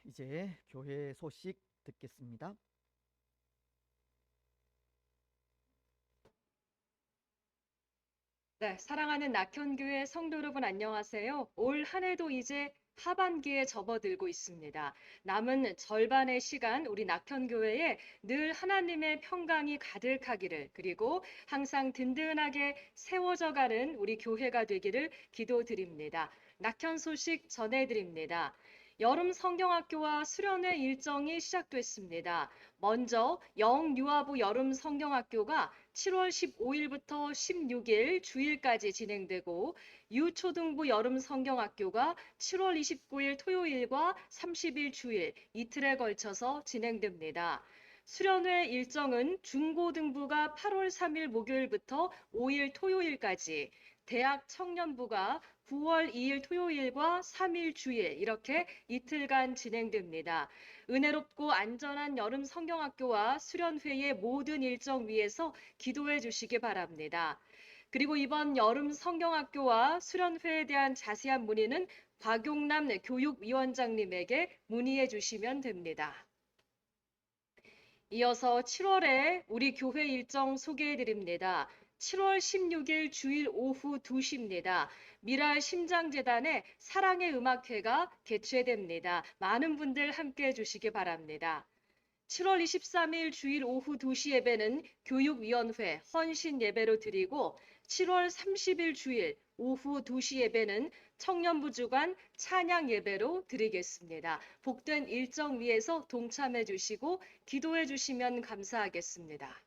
S3: 이제 교회 소식 듣겠습니다.
S6: 네, 사랑하는 낙현교회 성도 여러분 안녕하세요. 올 한 해도 이제 하반기에 접어들고 있습니다. 남은 절반의 시간 우리 낙현교회에 늘 하나님의 평강이 가득하기를, 그리고 항상 든든하게 세워져 가는 우리 교회가 되기를 기도드립니다. 낙현 소식 전해드립니다. 여름 성경학교와 수련회 일정이 시작됐습니다. 먼저 영유아부 여름 성경학교가 7월 15일부터 16일 주일까지 진행되고, 유초등부 여름 성경학교가 7월 29일 토요일과 30일 주일 이틀에 걸쳐서 진행됩니다. 수련회 일정은 중고등부가 8월 3일 목요일부터 5일 토요일까지, 대학 청년부가 9월 2일 토요일과 3일 주일 이렇게 이틀간 진행됩니다. 은혜롭고 안전한 여름 성경학교와 수련회의 모든 일정 위해서 기도해 주시기 바랍니다. 그리고 이번 여름 성경학교와 수련회에 대한 자세한 문의는 박용남 교육위원장님에게 문의해 주시면 됩니다. 이어서 7월에 우리 교회 일정 소개해 드립니다. 7월 16일 주일 오후 2시입니다. 미랄 심장재단의 사랑의 음악회가 개최됩니다. 많은 분들 함께 해주시기 바랍니다. 7월 23일 주일 오후 2시 예배는 교육위원회 헌신 예배로 드리고, 7월 30일 주일 오후 2시 예배는 청년부 주관 찬양 예배로 드리겠습니다. 복된 일정 위에서 동참해 주시고 기도해 주시면 감사하겠습니다.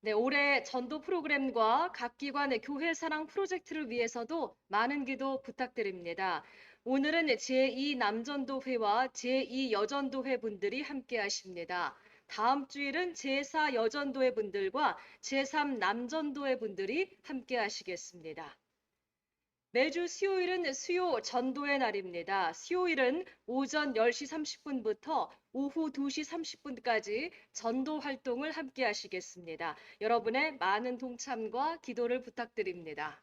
S6: 네, 올해 전도 프로그램과 각 기관의 교회 사랑 프로젝트를 위해서도 많은 기도 부탁드립니다. 오늘은 제2 남전도회와 제2 여전도회 분들이 함께 하십니다. 다음 주일은 제4 여전도회 분들과 제3 남전도회 분들이 함께 하시겠습니다. 매주 수요일은 수요 전도의 날입니다. 수요일은 오전 10시 30분부터 오후 2시 30분까지 전도 활동을 함께 하시겠습니다. 여러분의 많은 동참과 기도를 부탁드립니다.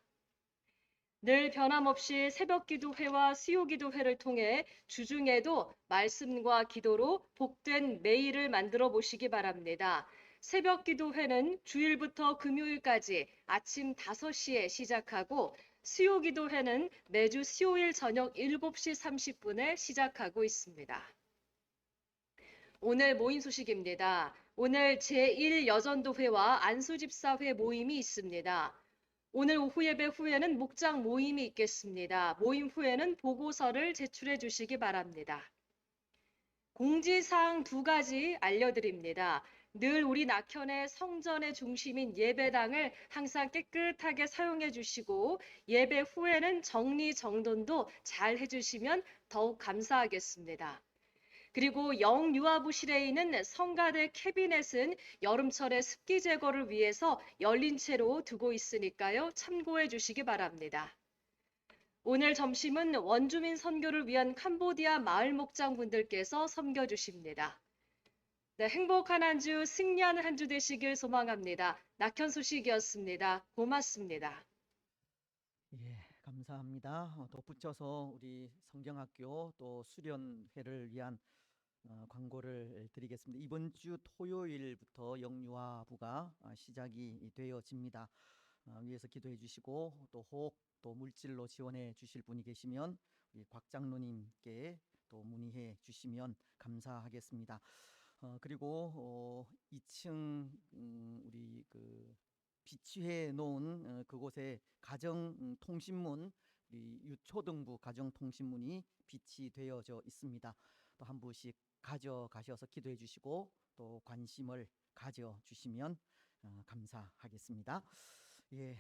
S6: 늘 변함없이 새벽 기도회와 수요 기도회를 통해 주중에도 말씀과 기도로 복된 매일을 만들어 보시기 바랍니다. 새벽 기도회는 주일부터 금요일까지 아침 5시에 시작하고, 수요 기도회는 매주 수요일 저녁 7시 30분에 시작하고 있습니다. 오늘 모임 소식입니다. 오늘 제1 여전도회와 안수집사회 모임이 있습니다. 오늘 오후 예배 후에는 목장 모임이 있겠습니다. 모임 후에는 보고서를 제출해 주시기 바랍니다. 공지사항 2가지 알려드립니다. 늘 우리 낙현의 성전의 중심인 예배당을 항상 깨끗하게 사용해 주시고, 예배 후에는 정리정돈도 잘 해주시면 더욱 감사하겠습니다. 그리고 영유아부실에 있는 성가대 캐비넷은 여름철에 습기 제거를 위해서 열린 채로 두고 있으니까요. 참고해 주시기 바랍니다. 오늘 점심은 원주민 선교를 위한 캄보디아 마을 목장분들께서 섬겨주십니다. 네, 행복한 한 주, 승리하는 한 주 되시길 소망합니다. 낙현 소식이었습니다. 고맙습니다.
S3: 예, 감사합니다. 덧붙여서 우리 성경학교 또 수련회를 위한 광고를 드리겠습니다. 이번 주 토요일부터 영유아부가 시작이 되어집니다. 위에서 기도해 주시고 또 혹 또 물질로 지원해 주실 분이 계시면 우리 곽 장로님께 또 문의해 주시면 감사하겠습니다. 그리고 2층 우리 그 비치해 놓은 그곳에 가정 통신문, 우리 유초등부 가정 통신문이 비치되어져 있습니다. 또 한 부씩 가져가셔서 기도해 주시고 또 관심을 가져 주시면 감사하겠습니다. 예,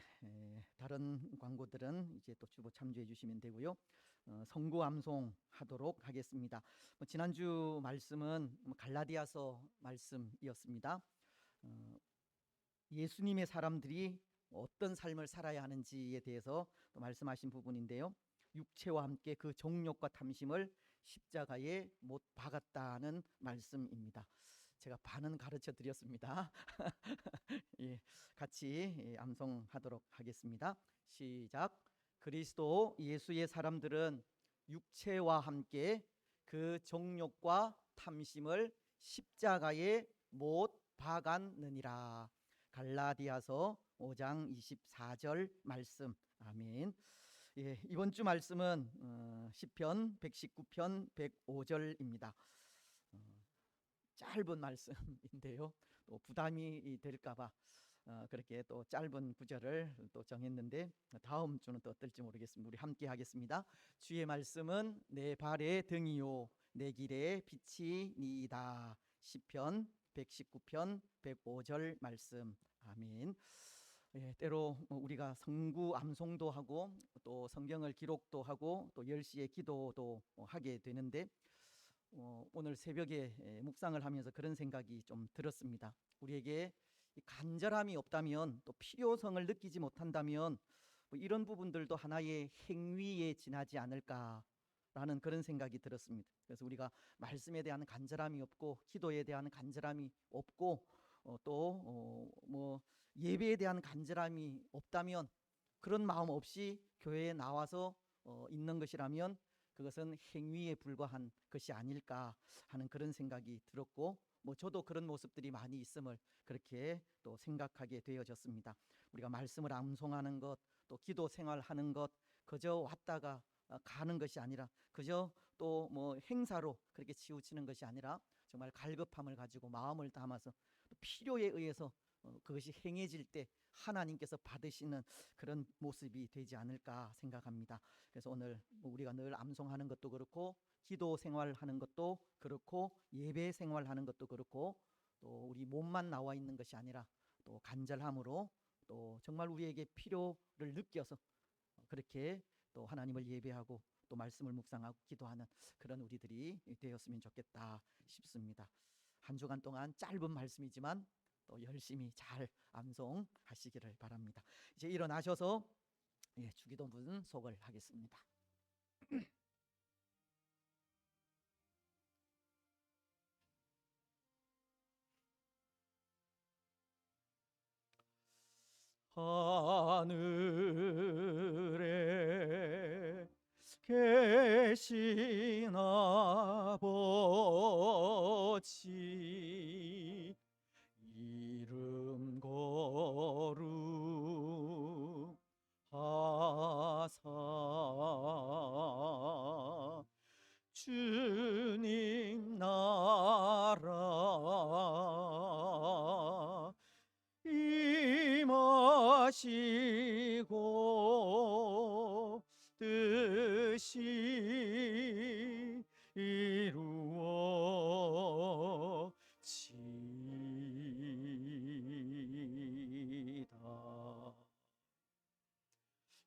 S3: 다른 광고들은 이제 또 주보 참조해 주시면 되고요. 성구 암송하도록 하겠습니다. 지난주 말씀은 갈라디아서 말씀이었습니다. 예수님의 사람들이 어떤 삶을 살아야 하는지에 대해서 또 말씀하신 부분인데요. 육체와 함께 그 정욕과 탐심을 십자가에 못 박았다는 말씀입니다. 제가 반은 가르쳐 드렸습니다. 예, 같이 암송하도록 하겠습니다. 시작. 그리스도 예수의 사람들은 육체와 함께 그 정욕과 탐심을 십자가에 못 박았느니라. 갈라디아서 5장 24절 말씀. 아멘. 예, 이번 주 말씀은 시편 119편 105절입니다. 짧은 말씀인데요. 또 부담이 될까봐 그렇게 또 짧은 구절을 또 정했는데 다음 주는 또 어떨지 모르겠습니다. 우리 함께 하겠습니다. 주의 말씀은 내 발의 등이요 내 길의 빛이니이다. 시편 119편 105절 말씀. 아멘. 예, 때로 우리가 성구 암송도 하고 또 성경을 기록도 하고 또 10시에 기도도 하게 되는데 오늘 새벽에 묵상을 하면서 그런 생각이 좀 들었습니다. 우리에게 이 간절함이 없다면 또 필요성을 느끼지 못한다면 뭐 이런 부분들도 하나의 행위에 지나지 않을까라는 그런 생각이 들었습니다. 그래서 우리가 말씀에 대한 간절함이 없고 기도에 대한 간절함이 없고 뭐 예배에 대한 간절함이 없다면 그런 마음 없이 교회에 나와서 있는 것이라면 그것은 행위에 불과한 것이 아닐까 하는 그런 생각이 들었고 뭐 저도 그런 모습들이 많이 있음을 그렇게 또 생각하게 되어졌습니다. 우리가 말씀을 암송하는 것, 또 기도 생활하는 것 그저 왔다가 가는 것이 아니라 그저 또 뭐 행사로 그렇게 치우치는 것이 아니라 정말 갈급함을 가지고 마음을 담아서 또 필요에 의해서 그것이 행해질 때 하나님께서 받으시는 그런 모습이 되지 않을까 생각합니다. 그래서 오늘 우리가 늘 암송하는 것도 그렇고 기도 생활하는 것도 그렇고 예배 생활하는 것도 그렇고 또 우리 몸만 나와 있는 것이 아니라 또 간절함으로 또 정말 우리에게 필요를 느껴서 그렇게 또 하나님을 예배하고 또 말씀을 묵상하고 기도하는 그런 우리들이 되었으면 좋겠다 싶습니다. 한 주간 동안 짧은 말씀이지만 또 열심히 잘 암송하시기를 바랍니다. 이제 일어나셔서 주기도문 속을 하겠습니다. 하늘에 계신 아버지 이름 거룩하사 주님 나라 임하시고 뜻이 이루어지이다.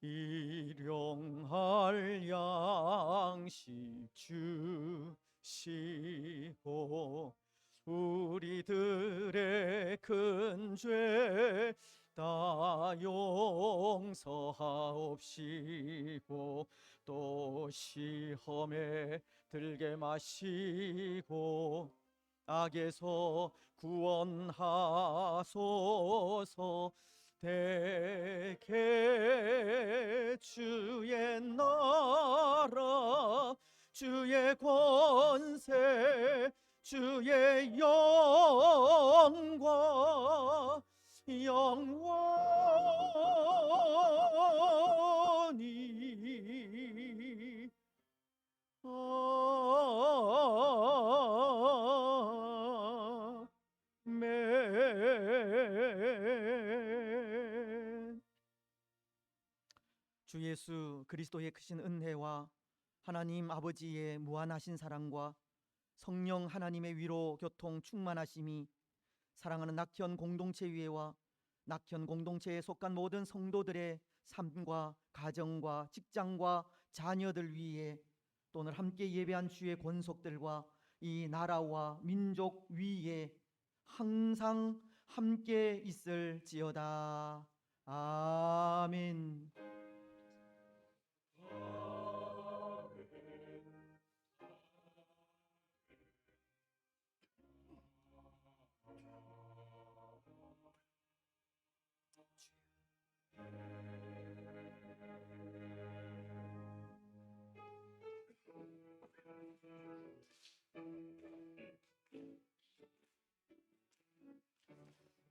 S3: 일용할 양식 주시고 우리들의 큰 죄 다 용서하옵시고 또 시험에 들게 마시고 악에서 구원하소서. 대개 주의 나라 주의 권세 주의 영광 영원히 아멘. 주 예수 그리스도의 크신 은혜와 하나님 아버지의 무한하신 사랑과 성령 하나님의 위로 교통 충만하심이 사랑하는 낙현 공동체 위에와 낙현 공동체에 속한 모든 성도들의 삶과 가정과 직장과 자녀들 위에 또 오늘 함께 예배한 주의 권속들과 이 나라와 민족 위에 항상 함께 있을지어다. 아멘.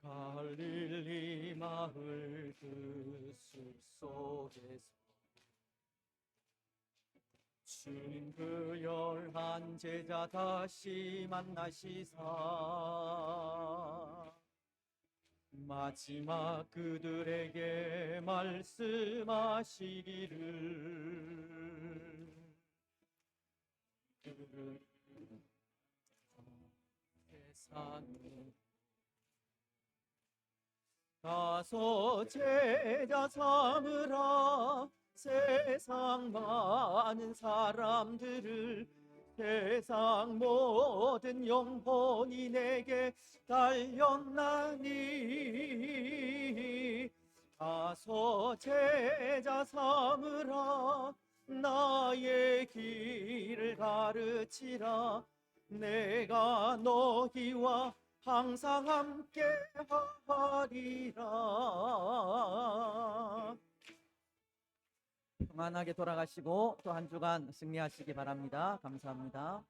S3: 갈릴리 마을 그 숲속에서 주님 그 열한 제자 다시 만나시사 마지막 그들에게 말씀하시기를 그들은 세상에 가서 제자 삼으라. 세상 많은 사람들을 세상 모든 영혼이 내게 달렸나니 가서 제자 삼으라. 나의 길을 가르치라. 내가 너희와 항상 함께 하리라. 평안하게 돌아가시고 또 한 주간 승리하시기 바랍니다. 감사합니다.